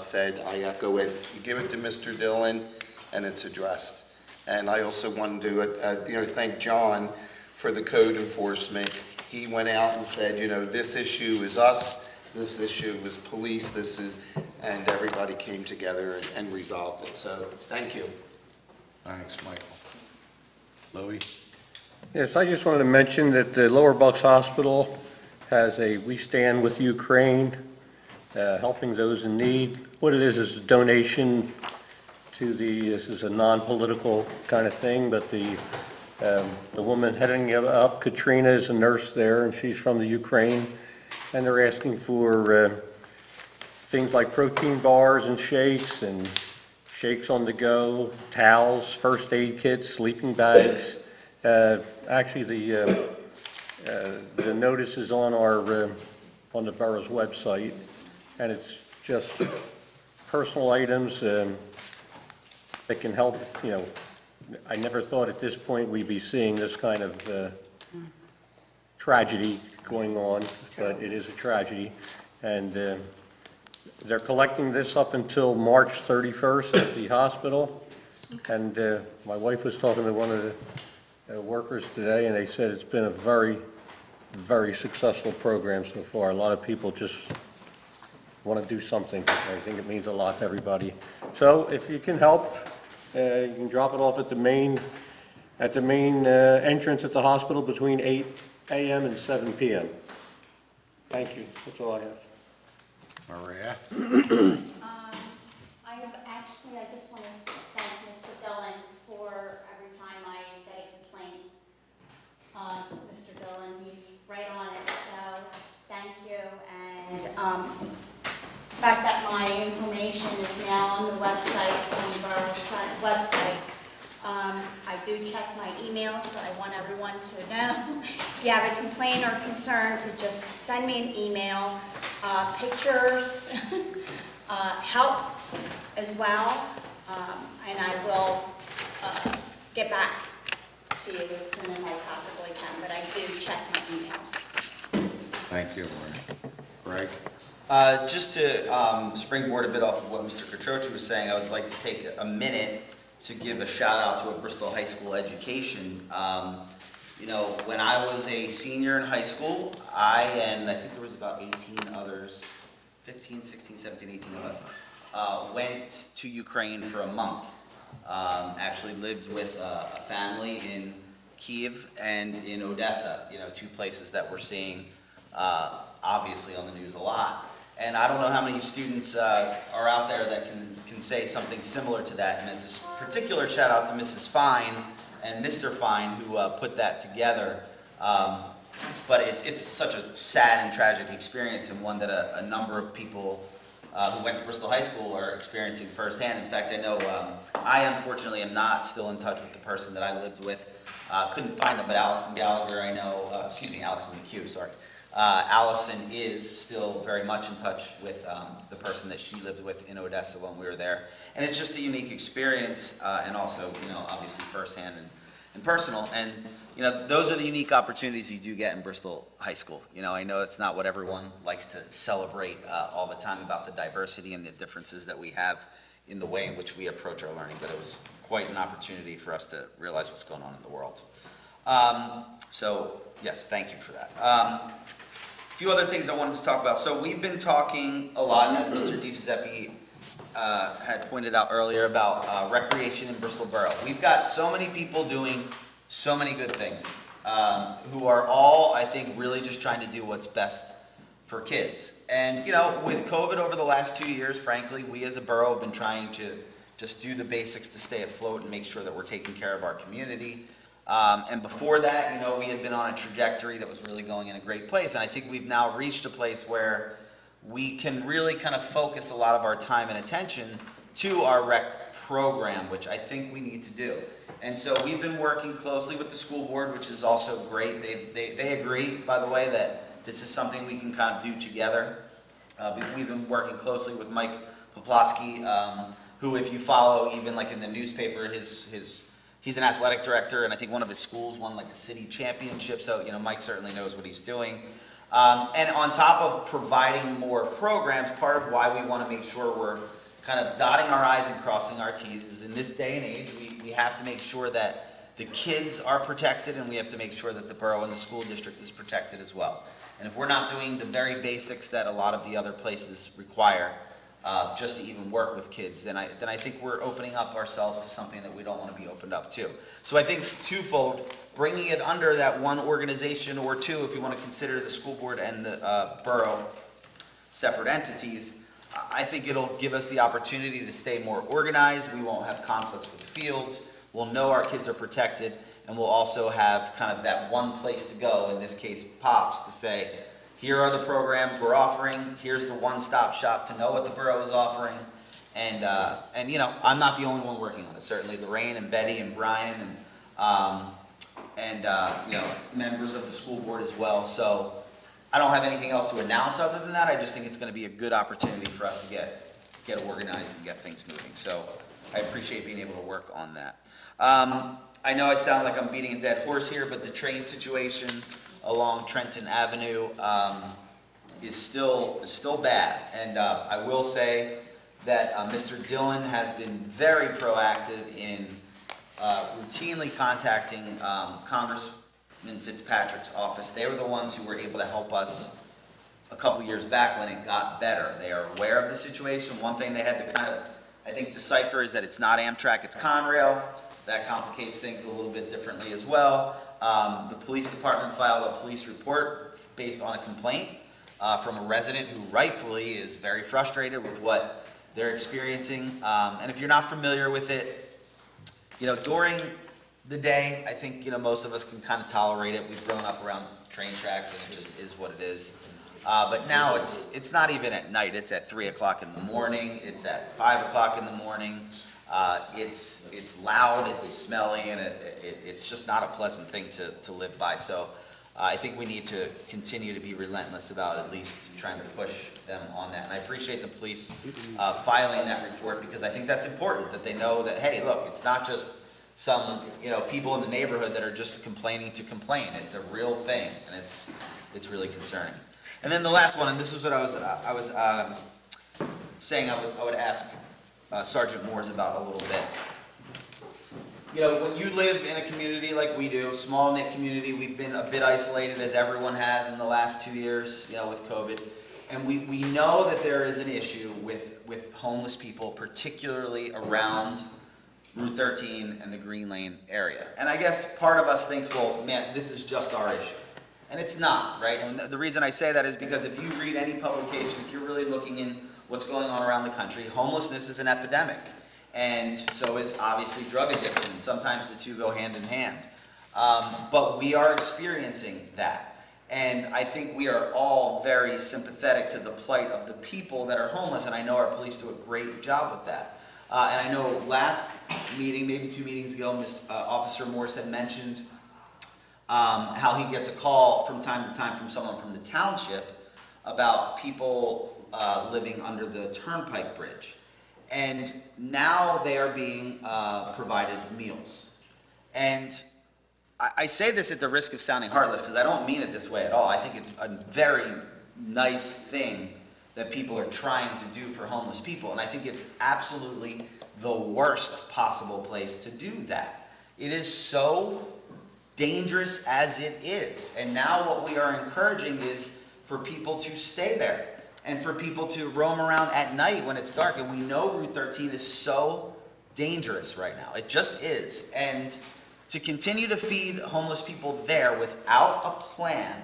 said, I echo it, you give it to Mr. Dillon and it's addressed. And I also wanted to thank John for the code enforcement. He went out and said, this issue is us, this issue was police, and everybody came together and resolved it. So, thank you. Thanks, Michael. Louis? Yes, I just wanted to mention that the Lower Bucks Hospital has a We Stand With Ukraine, helping those in need. What it is a donation to this is a non-political kind of thing, but the woman heading it up, Katrina, is a nurse there, and she's from the Ukraine, and they're asking for things like protein bars and shakes on the go, towels, first aid kits, sleeping bags. Actually, the notice is on on the borough's website, and it's just personal items that can help. I never thought at this point we'd be seeing this kind of tragedy going on, but it is a tragedy, and They're collecting this up until March 31st at the hospital. And my wife was talking to one of the workers today, and they said it's been a very, very successful program so far. A lot of people just want to do something. I think it means a lot to everybody. So if you can help, you can drop it off at the main entrance at the hospital between 8 a.m. and 7 p.m. Thank you. That's all I have. Maria? I just want to thank Mr. Dillon for every time I get a complaint. Mr. Dillon, he's right on it, so thank you. And the fact that my information is now on the website, on the borough website, I do check my email, so I want everyone to know. If you have a complaint or concern, to just send me an email, pictures, help as well, and I will get back to you as soon as I possibly can, but I do check my emails. Thank you, Maria. Greg? Just to springboard a bit off of what Mr. Catroci was saying, I would like to take a minute to give a shout out to a Bristol High School education. You know, when I was a senior in high school, I think there was about 18 others, 15, 16, 17, 18 of us, went to Ukraine for a month. Actually lived with a family in Kiev and in Odessa, you know, two places that we're seeing obviously on the news a lot. And I don't know how many students are out there that can say something similar to that. And it's a particular shout out to Mrs. Fine and Mr. Fine who put that together. But it's such a sad and tragic experience, and one that a number of people who went to Bristol High School are experiencing firsthand. In fact, I know I unfortunately am not still in touch with the person that I lived with. Couldn't find him, but Allison Gallagher, I know, Allison McHugh, sorry. Allison is still very much in touch with the person that she lived with in Odessa when we were there. And it's just a unique experience, and also, you know, obviously firsthand and personal. And, you know, those are the unique opportunities you do get in Bristol High School. You know, I know it's not what everyone likes to celebrate all the time about the diversity and the differences that we have in the way in which we approach our learning, but it was quite an opportunity for us to realize what's going on in the world. So, yes, thank you for that. A few other things I wanted to talk about. So we've been talking a lot, as Mr. DiGiuseppe had pointed out earlier, about recreation in Bristol Borough. We've got so many people doing so many good things, who are all, I think, really just trying to do what's best for kids. And, you know, with COVID over the last 2 years, frankly, we as a borough have been trying to just do the basics to stay afloat and make sure that we're taking care of our community. And before that, you know, we had been on a trajectory that was really going in a great place. And I think we've now reached a place where we can really kind of focus a lot of our time and attention to our rec program, which I think we need to do. And so we've been working closely with the school board, which is also great. They agree, by the way, that this is something we can kind of do together. We've been working closely with Mike Poplawski, who, if you follow, even like in the newspaper, he's an athletic director, and I think one of his schools won like a city championship, so, you know, Mike certainly knows what he's doing. And on top of providing more programs, part of why we want to make sure we're kind of dotting our I's and crossing our T's is in this day and age, we have to make sure that the kids are protected, and we have to make sure that the borough and the school district is protected as well. And if we're not doing the very basics that a lot of the other places require, just to even work with kids, then I think we're opening up ourselves to something that we don't want to be opened up to. So I think twofold, bringing it under that one organization, or two, if you want to consider the school board and the borough separate entities, I think it'll give us the opportunity to stay more organized. We won't have conflicts with fields. We'll know our kids are protected, and we'll also have kind of that one place to go, in this case POPs, to say, here are the programs we're offering, here's the one-stop shop to know what the borough is offering. And you know, I'm not the only one working on it. Certainly Lorraine and Betty and Brian and you know, members of the school board as well. So I don't have anything else to announce other than that. I just think it's going to be a good opportunity for us to get organized and get things moving. So I appreciate being able to work on that. I know I sound like I'm beating a dead horse here, but the train situation along Trenton Avenue, is still bad. And I will say that Mr. Dillon has been very proactive in routinely contacting Congressman Fitzpatrick's office. They were the ones who were able to help us a couple years back when it got better. They are aware of the situation. One thing they had to kind of, I think, decipher is that it's not Amtrak, it's Conrail. That complicates things a little bit differently as well. The police department filed a police report based on a complaint from a resident who rightfully is very frustrated with what they're experiencing. And if you're not familiar with it, during the day, I think, most of us can kind of tolerate it. We've grown up around train tracks and it just is what it is. But now it's not even at night. It's at 3 o'clock in the morning. It's at 5 o'clock in the morning. It's loud, it's smelly, and it's just not a pleasant thing to live by. So I think we need to continue to be relentless about at least trying to push them on that. And I appreciate the police filing that report, because I think that's important, that they know that, hey, look, it's not just some people in the neighborhood that are just complaining to complain. It's a real thing, and it's really concerning. And then the last one, and this is what I was saying I would ask Sergeant Moores about a little bit. When you live in a community like we do, small knit community, we've been a bit isolated, as everyone has in the last 2 years, with COVID. And we know that there is an issue with homeless people, particularly around Route 13 and the Green Lane area. And I guess part of us thinks, well, man, this is just our issue. And it's not, right? And the reason I say that is because if you read any publication, if you're really looking in what's going on around the country, homelessness is an epidemic. And so is obviously drug addiction. Sometimes the two go hand in hand. But we are experiencing that. And I think we are all very sympathetic to the plight of the people that are homeless. And I know our police do a great job with that. And I know last meeting, maybe 2 meetings ago, Officer Morse had mentioned how he gets a call from time to time from someone from the township about people living under the Turnpike Bridge. And now they are being provided meals. And I say this at the risk of sounding heartless, because I don't mean it this way at all. I think it's a very nice thing that people are trying to do for homeless people. And I think it's absolutely the worst possible place to do that. It is so dangerous as it is. And now what we are encouraging is for people to stay there and for people to roam around at night when it's dark. And we know Route 13 is so dangerous right now. It just is. And to continue to feed homeless people there without a plan,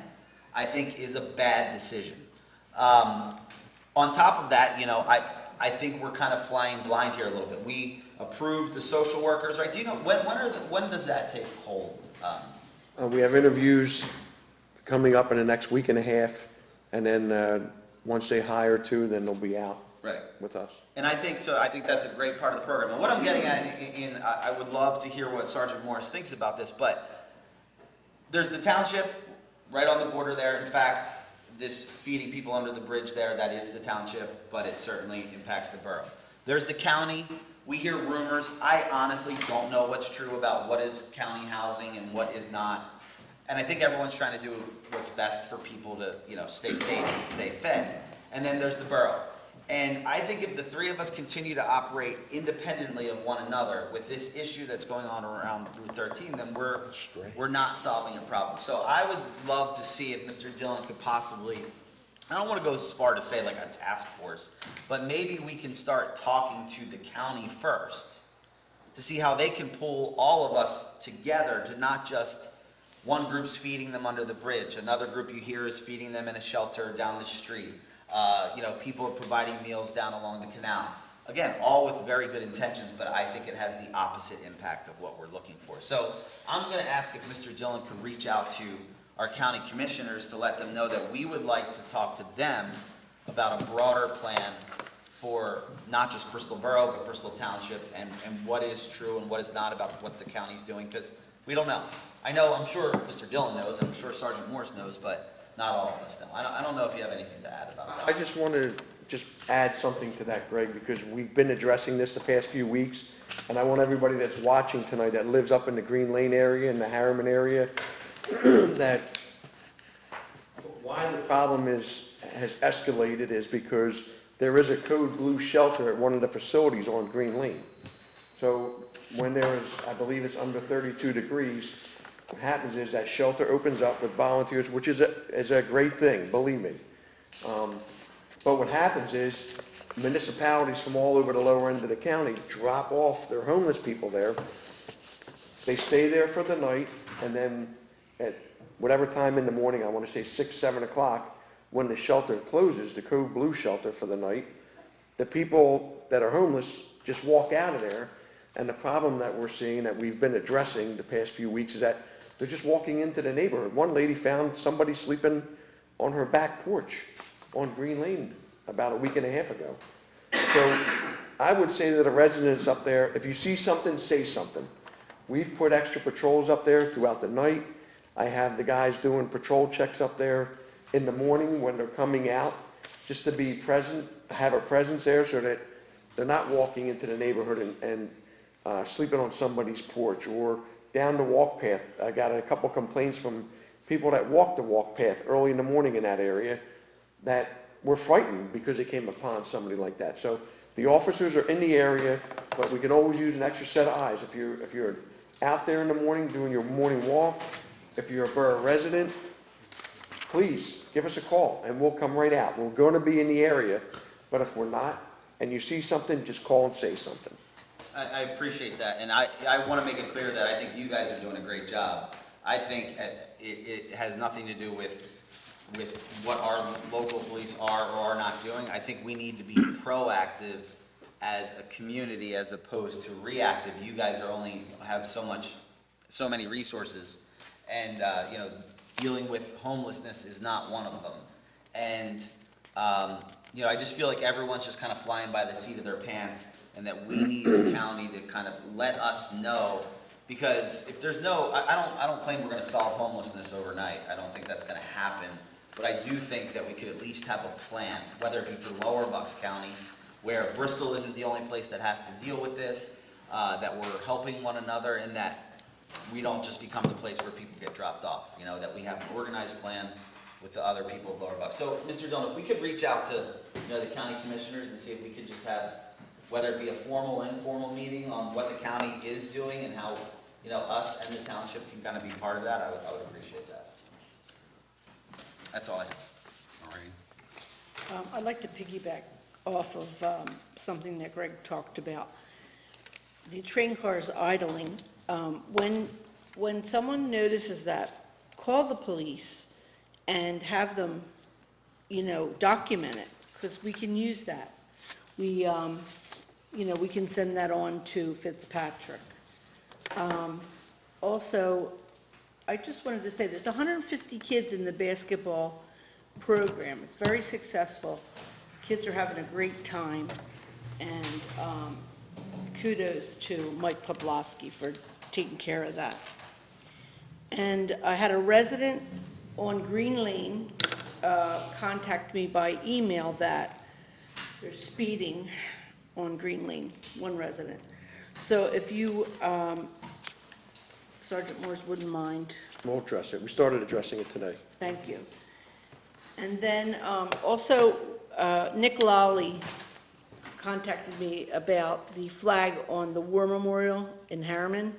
I think is a bad decision. On top of that, I think we're kind of flying blind here a little bit. We approved the social workers, right? Do you know, when does that take hold? We have interviews coming up in the next week and a half, and then once they hire two, then they'll be out Right. with us. And I think that's a great part of the program. And what I'm getting at, I would love to hear what Sergeant Morris thinks about this, but there's the township right on the border there. In fact, this feeding people under the bridge there, that is the township, but it certainly impacts the borough. There's the county. We hear rumors. I honestly don't know what's true about what is county housing and what is not. And I think everyone's trying to do what's best for people to, stay safe and stay fed. And then there's the borough. And I think if the three of us continue to operate independently of one another with this issue that's going on around Route 13, then we're not solving a problem. So I would love to see if Mr. Dillon could possibly, I don't want to go as far to say like a task force, but maybe we can start talking to the county first to see how they can pull all of us together to not just one group's feeding them under the bridge, another group you hear is feeding them in a shelter down the street. People are providing meals down along the canal. Again, all with very good intentions, but I think it has the opposite impact of what we're looking for. So I'm going to ask if Mr. Dillon could reach out to our county commissioners to let them know that we would like to talk to them about a broader plan for not just Bristol Borough, but Bristol Township, and what is true and what is not about what the county's doing, because we don't know. I'm sure Mr. Dillon knows, I'm sure Sergeant Morse knows, but not all of us know. I don't know if you have anything to add about that. I just want to add something to that, Greg, because we've been addressing this the past few weeks, and I want everybody that's watching tonight that lives up in the Green Lane area, in the Harriman area, that why the problem has escalated is because there is a code blue shelter at one of the facilities on Green Lane. So when there is, I believe it's under 32 degrees, what happens is that shelter opens up with volunteers, which is a great thing, believe me. But what happens is municipalities from all over the lower end of the county drop off their homeless people there. They stay there for the night, and then at whatever time in the morning, I want to say 6, 7 o'clock, when the shelter closes, the code blue shelter for the night, the people that are homeless just walk out of there. And the problem that we're seeing, that we've been addressing the past few weeks, is that they're just walking into the neighborhood. One lady found somebody sleeping on her back porch on Green Lane about a week and a half ago. So I would say to the residents up there, if you see something, say something. We've put extra patrols up there throughout the night. I have the guys doing patrol checks up there in the morning when they're coming out, just to be present, have a presence there so that they're not walking into the neighborhood and sleeping on somebody's porch or down the walk path. I got a couple complaints from people that walk the walk path early in the morning in that area that were frightened because they came upon somebody like that. So the officers are in the area, but we can always use an extra set of eyes. If you're out there in the morning doing your morning walk, if you're a borough resident, please give us a call and we'll come right out. We're going to be in the area, but if we're not and you see something, just call and say something. I appreciate that, and I want to make it clear that I think you guys are doing a great job. I think it has nothing to do with what our local police are or are not doing. I think we need to be proactive as a community as opposed to reactive. You guys are only have so many resources, and dealing with homelessness is not one of them. And I just feel like everyone's just kind of flying by the seat of their pants, and that we need the county to kind of let us know, because if there's no, I don't claim we're going to solve homelessness overnight. I don't think that's going to happen. But I do think that we could at least have a plan, whether it be for Lower Bucks County, where Bristol isn't the only place that has to deal with this, that we're helping one another, and that we don't just become the place where people get dropped off, that we have an organized plan with the other people of Lower Bucks. So, Mr. Dillon, if we could reach out to, the county commissioners and see if we could just have, whether it be a formal, informal meeting on what the county is doing and how, us and the township can kind of be part of that, I would appreciate that. That's all I have. All right. I'd like to piggyback off of something that Greg talked about. The train cars idling. When someone notices that, call the police and have them, document it, because we can use that. We can send that on to Fitzpatrick. Also, I just wanted to say there's 150 kids in the basketball program. It's very successful. Kids are having a great time, and kudos to Mike Poblowski for taking care of that. And I had a resident on Green Lane contact me by email that they're speeding on Green Lane, one resident. So if you, Sergeant Morse wouldn't mind. We'll address it. We started addressing it today. Thank you. And then also, Nick Lally contacted me about the flag on the War Memorial in Harriman.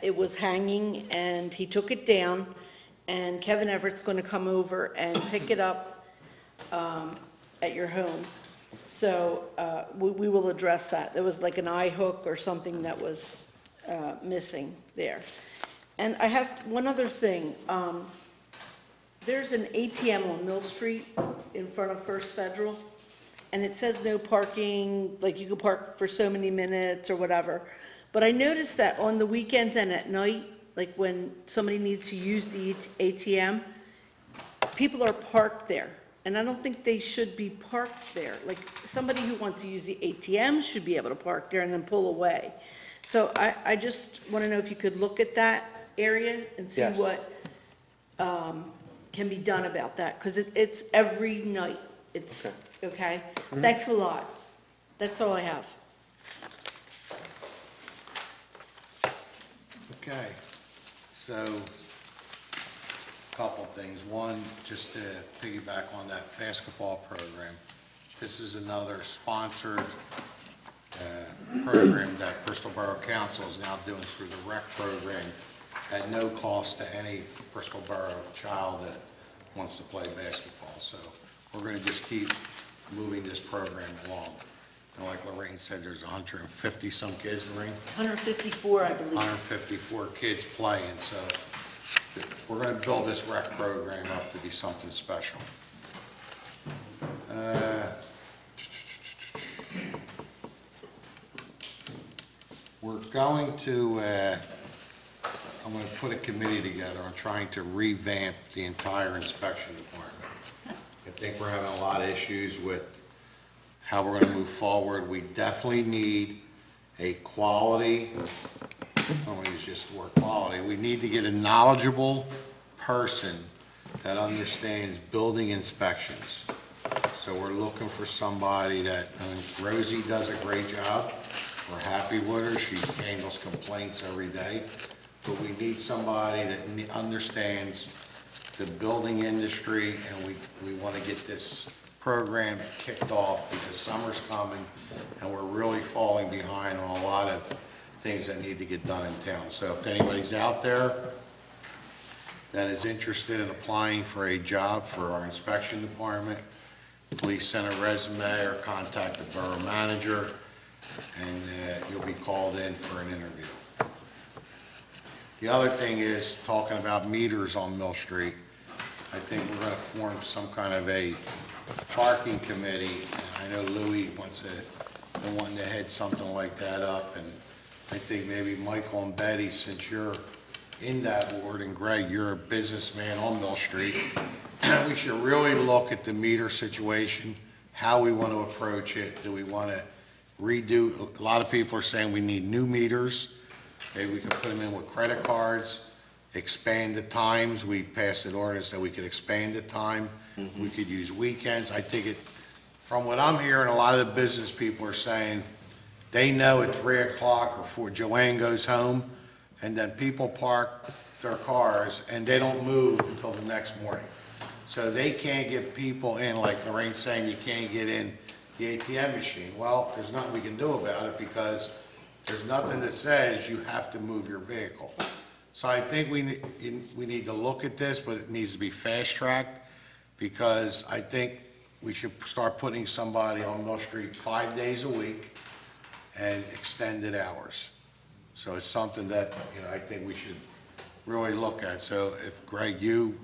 It was hanging, and he took it down, and Kevin Everett's going to come over and pick it up at your home. So we will address that. There was like an eye hook or something that was missing there. And I have one other thing. There's an ATM on Mill Street in front of First Federal, and it says no parking, like you can park for so many minutes or whatever. But I noticed that on the weekends and at night, like when somebody needs to use the ATM, people are parked there. And I don't think they should be parked there. Like, somebody who wants to use the ATM should be able to park there and then pull away. So I just want to know if you could look at that area and see Yes. what can be done about that, because it's every night. It's, okay? Thanks a lot. That's all I have. Okay, so couple things. One, just to piggyback on that basketball program. This is another sponsored program that Bristol Borough Council is now doing through the rec program at no cost to any Bristol Borough child that wants to play basketball. So we're going to just keep moving this program along. And like Lorraine said, there's 150-some kids, Lorraine? 154, I believe. 154 kids playing, so we're going to build this rec program up to be something special. We're going to, I'm going to put a committee together on trying to revamp the entire inspection department. I think we're having a lot of issues with how we're going to move forward. We definitely need a quality, I don't want to use just the word quality, we need to get a knowledgeable person that understands building inspections. So we're looking for somebody that, Rosie does a great job. We're happy with her. She handles complaints every day. But we need somebody that understands the building industry, and we want to get this program kicked off because summer's coming and we're really falling behind on a lot of things that need to get done in town. So if anybody's out there that is interested in applying for a job for our inspection department, please send a resume or contact the borough manager, and you'll be called in for an interview. The other thing is talking about meters on Mill Street. I think we're going to form some kind of a parking committee. And I know Louis wants to, wanting to head something like that up, and I think maybe Michael and Betty, since you're in that ward, and Greg, you're a businessman on Mill Street, we should really look at the meter situation, how we want to approach it. Do we want to redo? A lot of people are saying we need new meters. Maybe we could put them in with credit cards, expand the times. We passed an ordinance that we could expand the time. We could use weekends. I think it, from what I'm hearing, a lot of the business people are saying they know at 3 o'clock or 4, Joanne goes home, and then people park their cars and they don't move until the next morning. So they can't get people in, like Lorraine's saying, you can't get in the ATM machine. Well, there's nothing we can do about it because there's nothing that says you have to move your vehicle. So I think we need to look at this, but it needs to be fast-tracked, because I think we should start putting somebody on Mill Street 5 days a week and extended hours. So it's something that, I think we should really look at. So if Greg, you,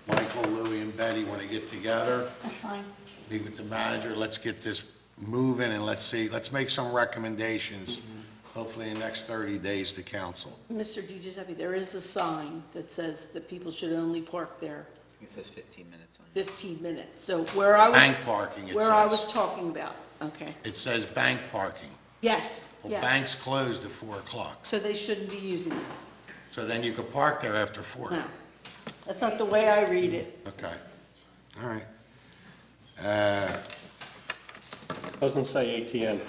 Michael, Louie, and Betty want to get together, That's fine. meet with the manager, let's get this moving, and let's make some recommendations, hopefully in the next 30 days to council. Mr. DiGiuseppe, there is a sign that says that people should only park there It says 15 minutes on it. 15 minutes. So where I was... Bank parking, it Where I says. was talking about, okay. It says bank parking. Yes, Well, yes. banks closed at 4 o'clock. So they shouldn't be using it. So then you could park there after 4. No. That's not the way I read it. Okay. All right. Doesn't say ATM.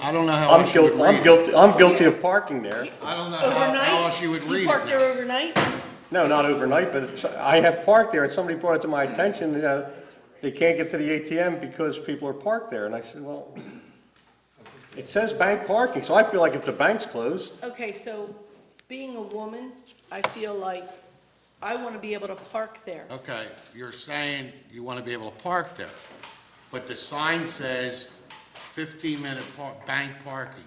I don't know how else you would read it. I'm guilty of parking there. I don't know Overnight? how else you would read You it parked there now. overnight? No, not overnight, but I have parked there, and somebody brought it to my attention, they can't get to the ATM because people are parked there. And I said, well, it says bank parking, so I feel like if the bank's closed, Okay, so being a woman, I feel like I want to be able to park there. Okay, you're saying you want to be able to park there, but the sign says 15-minute bank parking.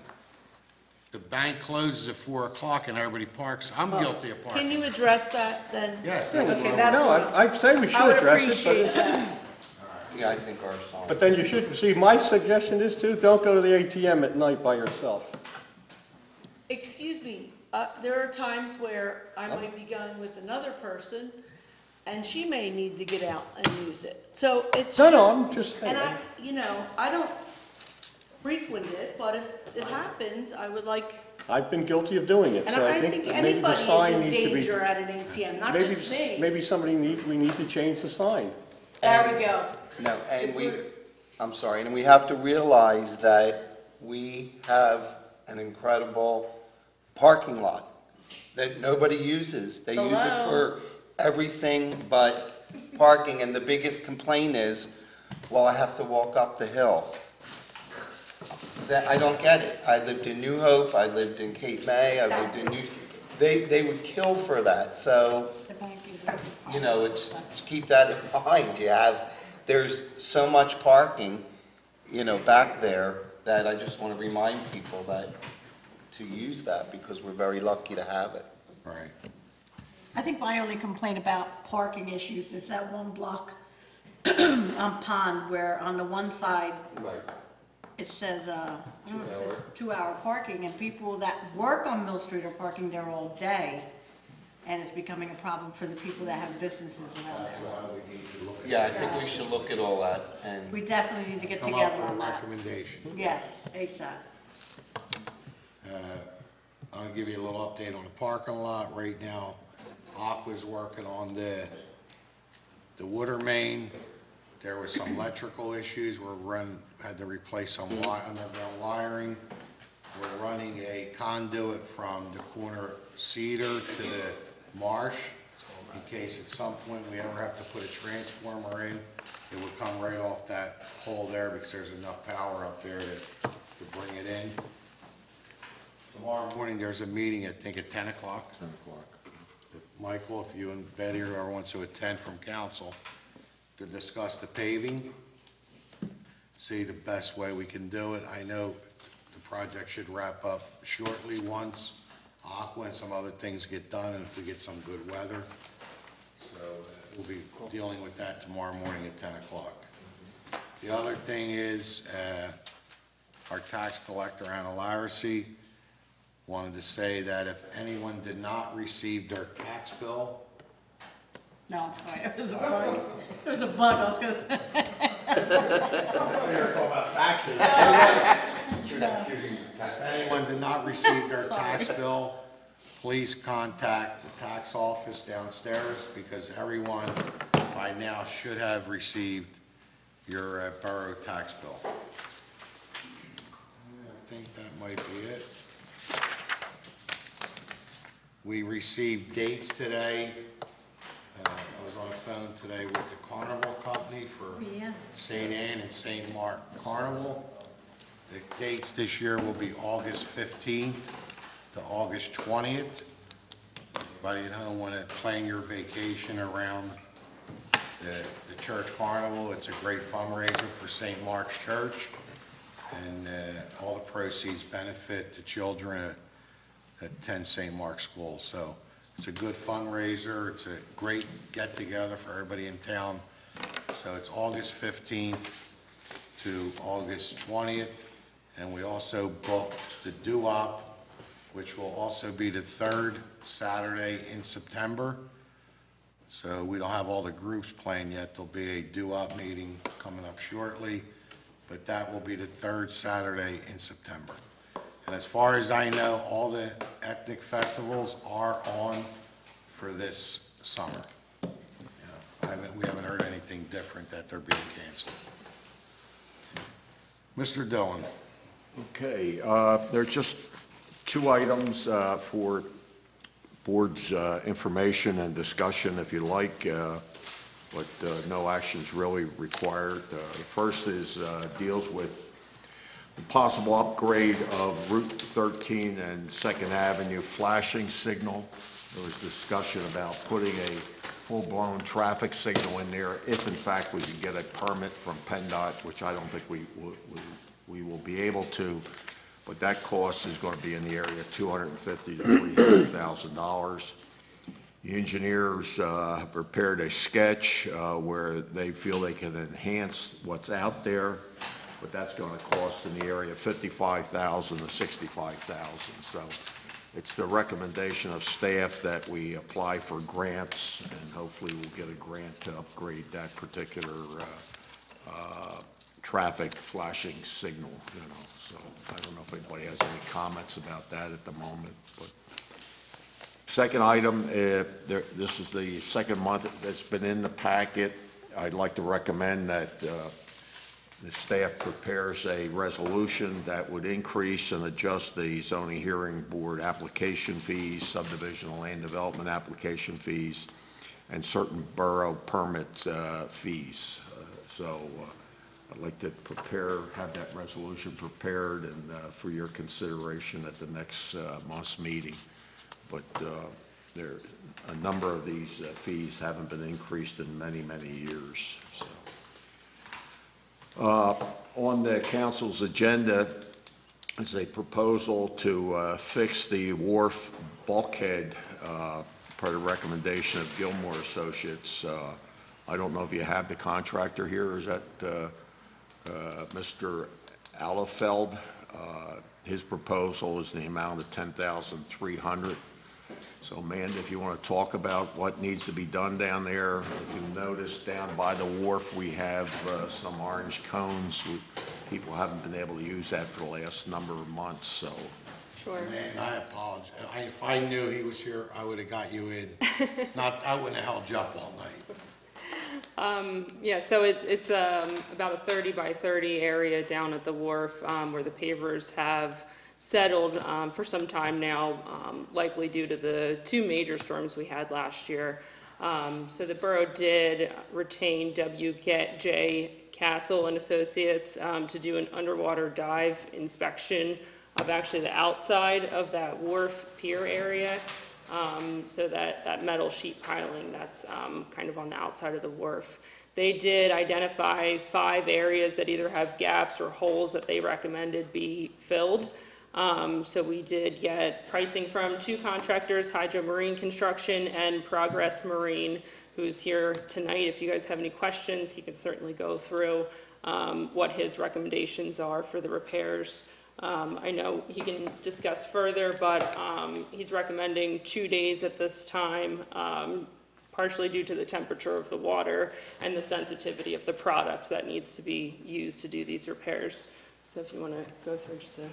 The bank closes at 4 o'clock and everybody parks. I'm guilty of parking. Can you address that then? Yes, Okay, that's what that's no, what I'd say we I should would address appreciate it, that. Yeah, I think our sign. but then you should, see, my suggestion is too, don't go to the ATM at night by yourself. Excuse me, there are times where I might be going with another person, and she may need to get out and use it. So it's... No, I'm just saying. And I don't frequent it, but if it happens, I would like... I've been guilty of doing it, And so I I think think maybe the anybody sign is in needs to be... danger at an ATM, not just me. Maybe we need to change the sign. There we go. No, and I'm sorry, and we have to realize that we have an incredible parking lot that nobody uses. They use it for everything but parking, and the biggest complaint is, well, I have to walk up the hill. That, I don't get it. I lived in New Hope, I lived in Cape May, I lived in they would kill for that, so, you know, it's, keep that in mind. There's so much parking, you know, back there, that I just want to remind people that, to use that, because we're very lucky to have it. Right. I think my only complaint about parking issues is that one block on Pond, where on the one side, it says, I don't know, it says 2-hour parking, and people that work on Mill Street are parking there all day, and it's becoming a problem for the people that have businesses around there. Yeah, I think we should look at all that, and We definitely need to get Come together up with on a that. recommendation. Yes, ASAP. I'll give you a little update on the parking lot. Right now, Aqua's working on the water main. There was some electrical issues. Had to replace some underground wiring. We're running a conduit from the corner Cedar to the marsh. In case at some point we ever have to put a transformer in, it would come right off that hole there because there's enough power up there to bring it in. Tomorrow morning, there's a meeting, I think at 10 o'clock. 10 o'clock. Michael, if you and Betty or whoever wants to attend from council, to discuss the paving, see the best way we can do it. I know the project should wrap up shortly once Aqua and some other things get done, and if we get some good weather. So we'll be dealing with that tomorrow morning at 10 o'clock. The other thing is, our tax collector, Anna Laracy, wanted to say that if anyone did not receive their tax bill, No, I'm sorry, it was a bug. It was a bug, I was gonna say. You're talking about taxes. If anyone did not receive their tax bill, please contact the tax office downstairs, because everyone by now should have received your borough tax bill. I think that might be it. We received dates today. I was on the phone today with the Carnival Company for St. Anne and St. Mark Carnival. The dates this year will be August 15th to August 20th. Anybody at home want to plan your vacation around the church carnival? It's a great fundraiser for St. Mark's Church, and all the proceeds benefit the children at 10 St. Mark's School. So it's a good fundraiser. It's a great get-together for everybody in town. So it's August 15th to August 20th. And we also booked the doo-wop, which will also be the third Saturday in September. So we don't have all the groups playing yet. There'll be a doo-wop meeting coming up shortly, but that will be the third Saturday in September. And as far as I know, all the ethnic festivals are on for this summer. You know, we haven't heard anything different that they're being canceled. Mr. Dillon. Okay, there are just two items for board's information and discussion, if you like, but no action is really required. The first is deals with the possible upgrade of Route 13 and 2nd Avenue flashing signal. There was discussion about putting a full-blown traffic signal in there if, in fact, we can get a permit from PennDOT, which I don't think we will be able to, but that cost is going to be in the area of $250,000 to $300,000. The engineers have prepared a sketch where they feel they can enhance what's out there, but that's going to cost in the area of $55,000 to $65,000. So it's the recommendation of staff that we apply for grants, and hopefully we'll get a grant to upgrade that particular traffic flashing signal, you know. So I don't know if anybody has any comments about that at the moment. But second item, this is the second month that's been in the packet. I'd like to recommend that the staff prepares a resolution that would increase and adjust the zoning hearing board application fees, subdivision land development application fees, and certain borough permit fees. So I'd like to have that resolution prepared and for your consideration at the next month's meeting. But a number of these fees haven't been increased in many, many years. So. On the council's agenda is a proposal to fix the wharf bulkhead per the recommendation of Gilmore Associates. I don't know if you have the contractor here. Is that Mr. Allefeld? His proposal is the amount of $10,300. So Amanda, if you want to talk about what needs to be done down there, if you notice down by the wharf, we have some orange cones. People haven't been able to use that for the last number of months, so. Sure. And I apologize. If I knew he was here, I would have got you in. I wouldn't have held you up all night. Yeah, so it's about a 30 by 30 area down at the wharf where the pavers have settled for some time now, likely due to the 2 major storms we had last year. So the borough did retain W.J. Castle and Associates to do an underwater dive inspection of actually the outside of that wharf pier area. So that metal sheet piling that's kind of on the outside of the wharf. They did identify 5 areas that either have gaps or holes that they recommended be filled. So we did get pricing from 2 contractors, Hydro Marine Construction and Progress Marine, who's here tonight. If you guys have any questions, he can certainly go through what his recommendations are for the repairs. I know he can discuss further, but he's recommending 2 days at this time, partially due to the temperature of the water and the sensitivity of the product that needs to be used to do these repairs. So if you want to go through just a...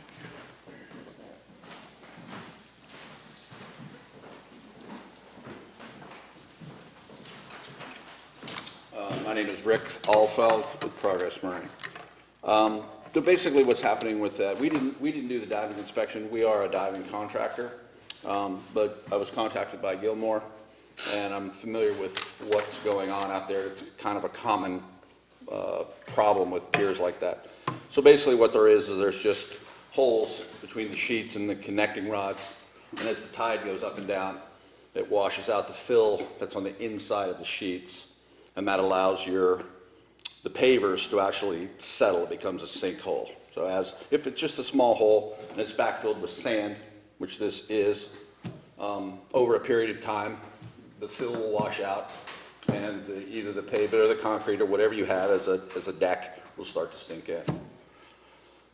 My name is Rick Allfeld with Progress Marine. So basically what's happening with that, we didn't do the diving inspection. We are a diving contractor, but I was contacted by Gilmore, and I'm familiar with what's going on out there. It's kind of a common problem with piers like that. So basically what there is there's just holes between the sheets and the connecting rods, and as the tide goes up and down, it washes out the fill that's on the inside of the sheets, and that allows the pavers to actually settle. It becomes a sinkhole. So if it's just a small hole and it's backfilled with sand, which this is, over a period of time, the fill will wash out, and either the pavement or the concrete or whatever you have as a deck will start to sink in.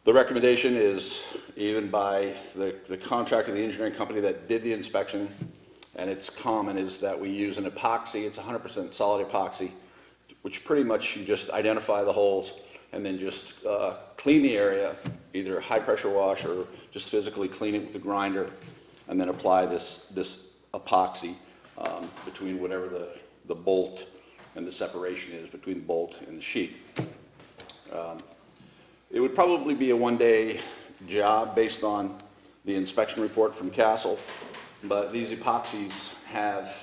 The recommendation is, even by the contractor, the engineering company that did the inspection, and it's common, is that we use an epoxy. It's 100% solid epoxy, which pretty much you just identify the holes and then just clean the area, either a high pressure wash or just physically clean it with a grinder, and then apply this epoxy between whatever the bolt and the separation is between the bolt and the sheet. It would probably be a 1-day job based on the inspection report from Castle, but these epoxies have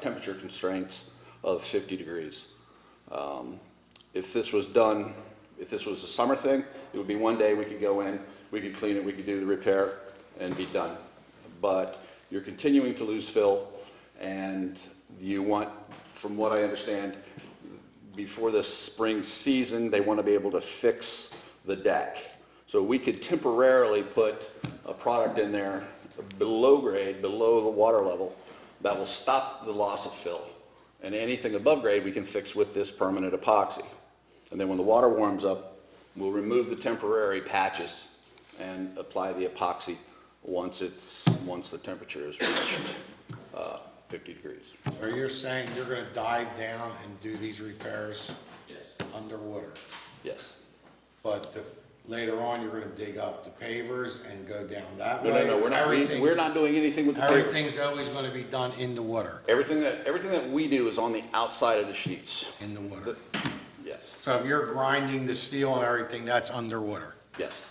temperature constraints of 50 degrees. If this was a summer thing, it would be 1 day. We could go in, we could clean it, we could do the repair and be done. But you're continuing to lose fill, and you want, from what I understand, before the spring season, they want to be able to fix the deck. So we could temporarily put a product in there below grade, below the water level, that will stop the loss of fill. And anything above grade we can fix with this permanent epoxy. And then when the water warms up, we'll remove the temporary patches and apply the epoxy once the temperature is reached 50 degrees. So you're saying you're going to dive down and do these repairs? Yes. Underwater? Yes. But later on, you're going to dig up the pavers and go down that No, way? no, we're not doing anything with the pavers. Everything's always going to be done in the water? Everything that we do is on the outside of the sheets. In the water? Yes. So if you're grinding the steel and everything, that's underwater? Yes.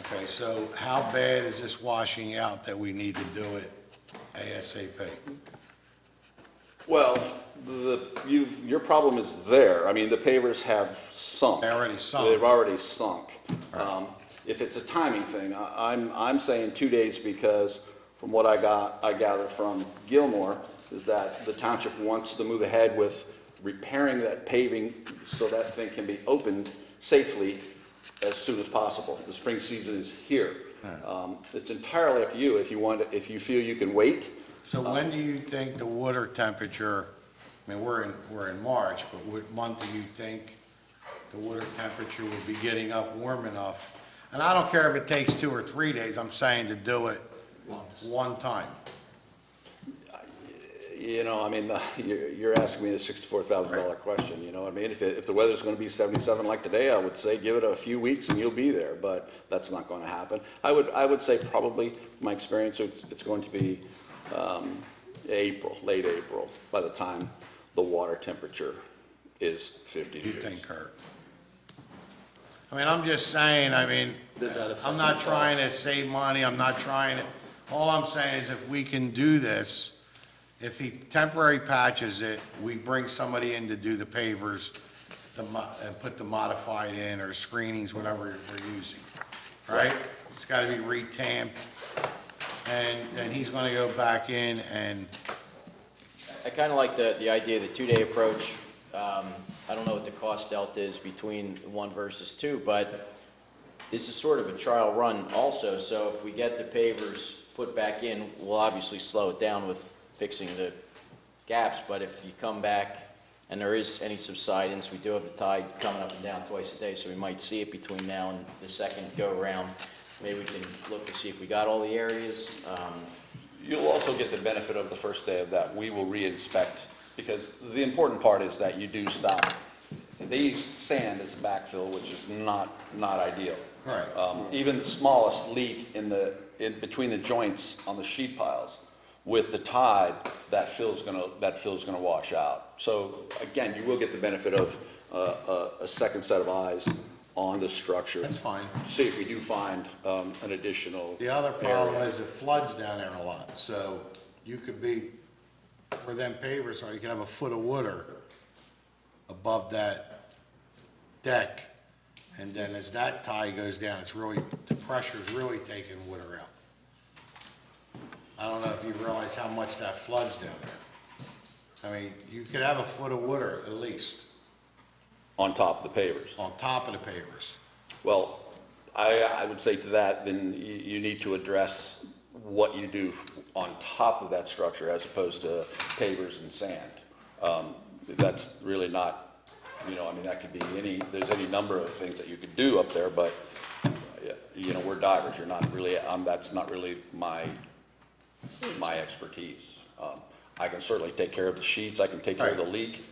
Okay, so how bad is this washing out that we need to do it ASAP? Well, your problem is there. I mean, the pavers have sunk. They already sunk. They've already sunk. If it's a timing thing, I'm saying 2 days because from what I gather from Gilmore is that the township wants to move ahead with repairing that paving so that thing can be opened safely as soon as possible. The spring season is here. It's entirely up to you if you feel you can wait. So when do you think the water temperature, I mean, we're in March, but what month do you think the water temperature will be getting up warm enough? And I don't care if it takes 2 or 3 days, I'm saying to do it one time. You know, I mean, you're asking me the $64,000 question, you know what I mean? If the weather's gonna be 77 like today, I would say give it a few weeks and you'll be there, but that's not gonna happen. I would say probably, my experience, it's going to be April, late April, by the time the water temperature is 50 degrees. You think, Kurt? I mean, I'm just saying, I mean, I'm not trying to save money, all I'm saying is if we can do this, if he temporary patches it, we bring somebody in to do the pavers, and put the modified in, or screenings, whatever we're using, right? It's gotta be retamped, and then he's gonna go back in and, I kind of like the idea of the 2-day approach. I don't know what the cost delta is between 1 versus 2, but this is sort of a trial run also, so if we get the pavers put back in, we'll obviously slow it down with fixing the gaps, but if you come back and there is any subsidence, we do have the tide coming up and down twice a day, so we might see it between now and the second go-around. Maybe we can look to see if we got all the areas. You'll also get the benefit of the first day of that. We will re-inspect, because the important part is that you do stop. They use sand as a backfill, which is not ideal. right, Even the smallest leak in between the joints on the sheet piles, with the tide, that fill's gonna wash out. So again, you will get the benefit of a second set of eyes on the structure. that's fine. See if we do find an additional. The other problem area. is it floods down there a lot, so you could be, where them pavers are, you can have a foot of water above that deck, and then as that tide goes down, the pressure's really taking water out. I don't know if you realize how much that floods down there. I mean, you could have a foot of water at least, On top of the pavers. on top of the pavers. Well, I would say to that, then you need to address what you do on top of that structure as opposed to pavers and sand. That's really not, I mean, that could be there's any number of things that you could do up there, but, we're divers, that's not really my expertise. I can certainly take care of the sheets, I can take care of the leak,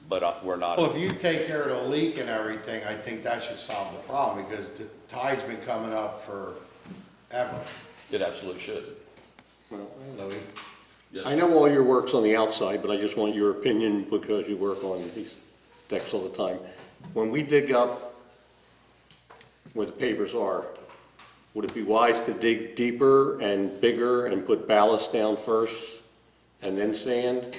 but we're not. Well, if you take care of the leak and everything, I think that should solve the problem, because the tide's been coming up forever. It absolutely should. Louis? Yes. I know all your work's on the outside, but I just want your opinion because you work on these decks all the time. When we dig up where the pavers are, would it be wise to dig deeper and bigger and put ballast down first and then sand?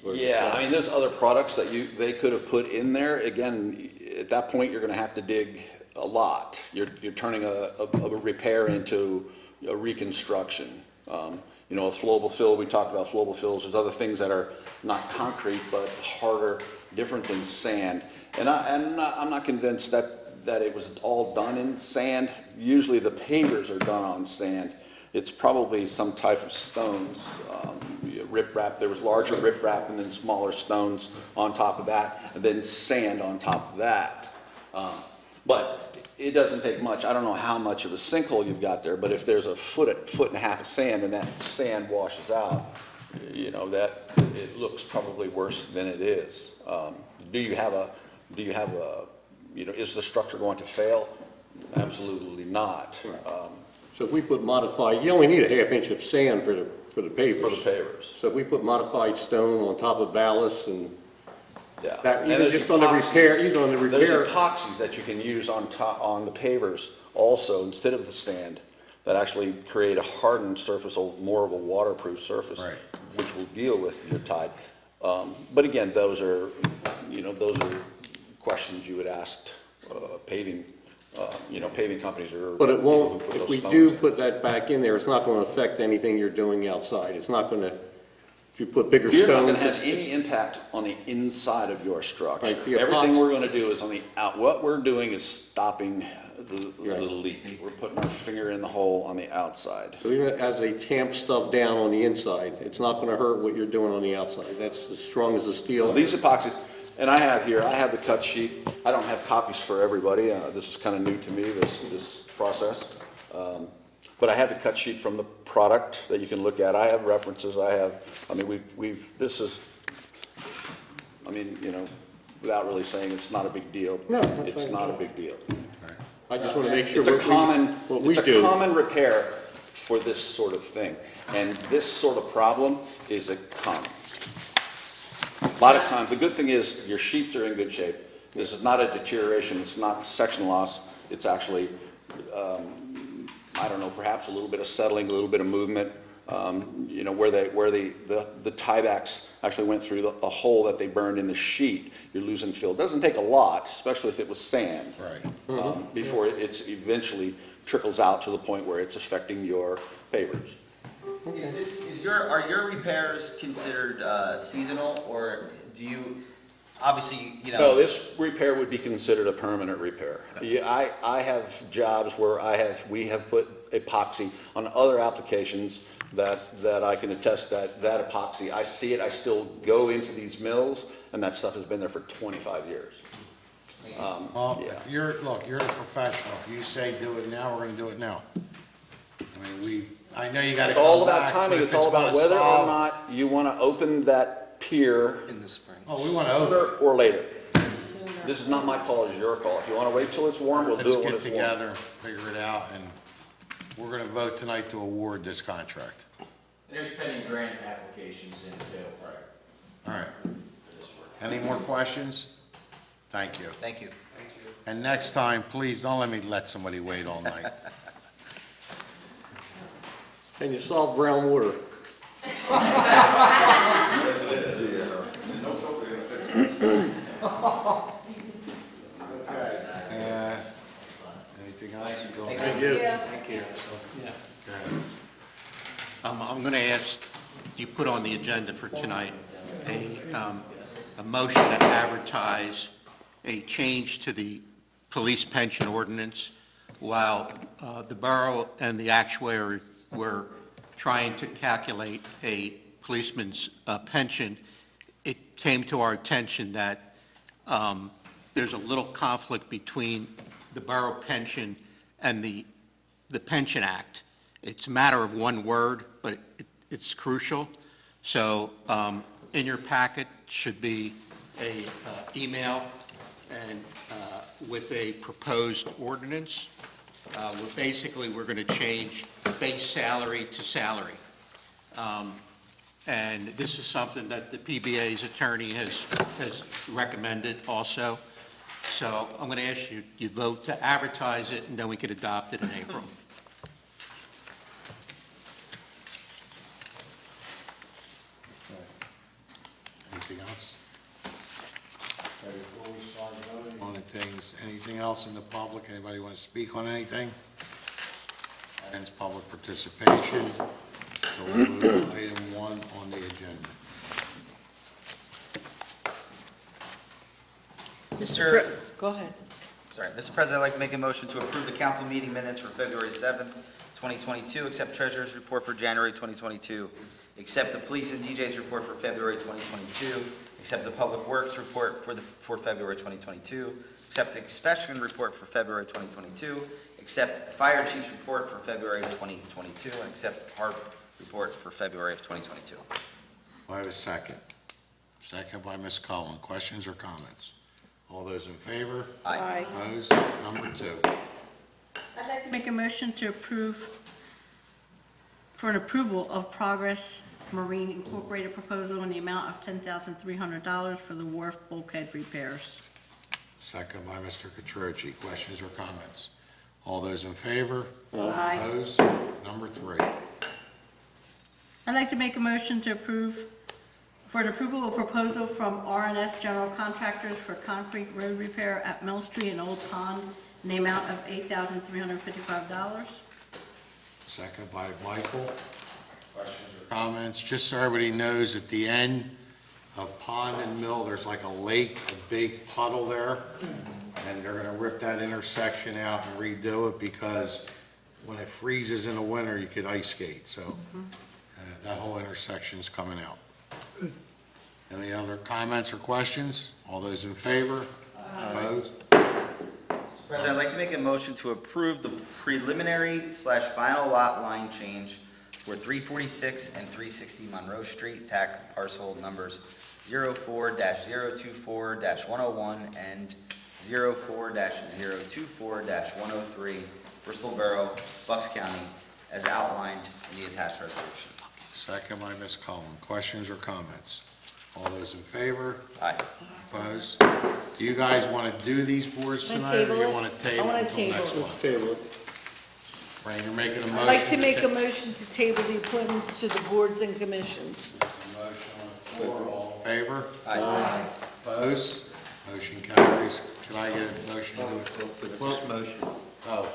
Yeah, I mean, there's other products that they could have put in there. Again, at that point, you're gonna have to dig a lot. You're turning a repair into a reconstruction. A flowable fill, we talked about flowable fills, there's other things that are not concrete, but harder, different than sand. And I'm not convinced that it was all done in sand. Usually the pavers are done on sand. It's probably some type of stones, riprap. There was larger riprap and then smaller stones on top of that, and then sand on top of that. But it doesn't take much. I don't know how much of a sinkhole you've got there, but if there's a foot and a half of sand and that sand washes out, that it looks probably worse than it is. Is the structure going to fail? Absolutely not. So if we put modified, you only need a ½ inch of sand for the pavers. For the pavers. So if we put modified stone on top of ballast and Yeah. that, And even there's just on the repair, There's epoxies that you can use on the pavers also, instead of the sand, that actually create a hardened surface, more of a waterproof surface. Right. which will deal with your tide. But again, those are questions you would ask paving, paving companies or. But it people who won't, put if those we stones do in. put that back in there, it's not going to affect anything you're doing outside. It's not going to, if you put bigger stones. You're not going to have any impact on the inside of your structure. Right, the Everything epoxy- we're going to do is on the out. What we're doing is stopping the leak. We're putting our finger in the hole on the outside. So even as they tamp stuff down on the inside, it's not going to hurt what you're doing on the outside. That's as strong as the steel. Well, these epoxies, and I have the cut sheet. I don't have copies for everybody. This is kind of new to me, this process. But I have the cut sheet from the product that you can look at. I have references. Without really saying it's not a big deal. No, it's not a big deal. I just want to make sure It's a common repair for this sort of thing. And this sort of problem is a common. A lot of times, the good thing is your sheets are in good shape. This is not a deterioration, it's not section loss, it's actually, perhaps a little bit of settling, a little bit of movement, where the tiebacks actually went through a hole that they burned in the sheet. You're losing fill. It doesn't take a lot, especially if it was sand. Right. Before it's eventually trickles out to the point where it's affecting your pavers. Are your repairs considered seasonal, or do you, obviously, No, this repair would be considered a permanent repair. Yeah, I have jobs where we have put epoxy on other applications that I can attest that epoxy, I see it, I still go into these mills, and that stuff has been there for 25 years. Well, if you're a professional. If you say do it now, we're gonna do it now. I know you gotta It's all come about back, timing, but it's if all about gonna whether or solve- not you want to open that pier In the spring. Oh, we wanna open. sooner or later. This is not my call, it's your call. If you want to wait till it's warm, we'll do Let's it when get it's warm. together, figure it out, and we're gonna vote tonight to award this contract. And there's pending grant applications in too. All right. Any more questions? Thank you. Thank you. And next time, please don't let somebody wait all night. Can you solve brown water? Okay. Anything else? Go ahead. Thank you. Thank you. Go ahead. I'm going to ask you put on the agenda for tonight a motion to advertise a change to the police pension ordinance. While the borough and the actuary were trying to calculate a policeman's pension, it came to our attention that there's a little conflict between the borough pension and the Pension Act. It's a matter of one word, but it's crucial. So in your packet should be a email and with a proposed ordinance. We're going to change base salary to salary. And this is something that the PBA's attorney has recommended also. So I'm going to ask you vote to advertise it, and then we could adopt it in April. Anything else? Okay, before we start voting on the things, anything else in the public? Anybody want to speak on anything? Ends public participation. So we'll move to item 1 on the agenda. Go ahead. Sorry, Mr. President, I'd like to make a motion to approve the council meeting minutes for February 7th, 2022, accept treasurer's report for January 2022, accept the police and DJ's report for February 2022, accept the public works report for February 2022, accept the inspection report for February 2022, accept fire chief's report for February 2022, and accept harbor report for February of 2022. Do I have a second? Second by Ms. Cullen. Questions or comments? All those in favor? Aye. Opposed? Number 2. I'd like to make a motion to approve, for an approval of Progress Marine Incorporated proposal in the amount of $10,300 for the wharf bulkhead repairs. Second by Mr. Catroci. Questions or comments? All those in favor? Aye. Opposed? Number 3. I'd like to make a motion for an approval of proposal from RNS General Contractors for concrete road repair at Mill Street and Old Pond in the amount of $8,355. Second by Michael. Questions or comments? Just so everybody knows, at the end of Pond and Mill, there's like a lake, a big puddle there, and they're gonna rip that intersection out and redo it because when it freezes in the winter, you could ice skate, so that whole intersection's coming out. Any other comments or questions? All those in favor? Opposed? President, I'd like to make a motion to approve the preliminary/final lot line change for 346 and 360 Monroe Street, TAC parcel numbers 04-024-101 and 04-024-103, Bristol Borough, Bucks County, as outlined in the attached resolution. Second by Ms. Cullen. Questions or comments? All those in favor? Aye. Opposed? Do you guys want to do these boards Wanna tonight, or table you it? want to I table wanna until table next it. month? Table it. Frank, you're making a motion? I'd like to make a ta- motion to table the appointments to the boards and commissions. Motion on the floor, all in favor? Aye. Opposed? Motion carries. Can I get a motion to Close motion. Oh,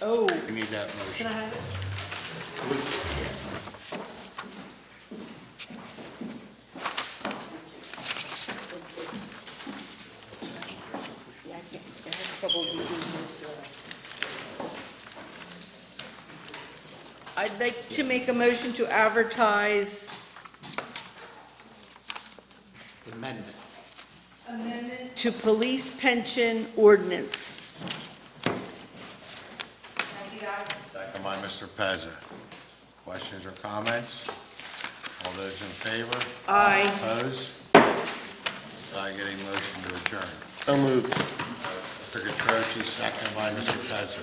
Oh, we need that can I motion. have it? Yeah, I have trouble reading this. I'd like to make a motion to advertise Amendment. amendment to police pension ordinance. Second by Mr. Pezza. Questions or comments? All those in favor? Aye. Opposed? Can I get a motion to adjourn? So moved. Mr. Catroci, second by Mr. Pezza.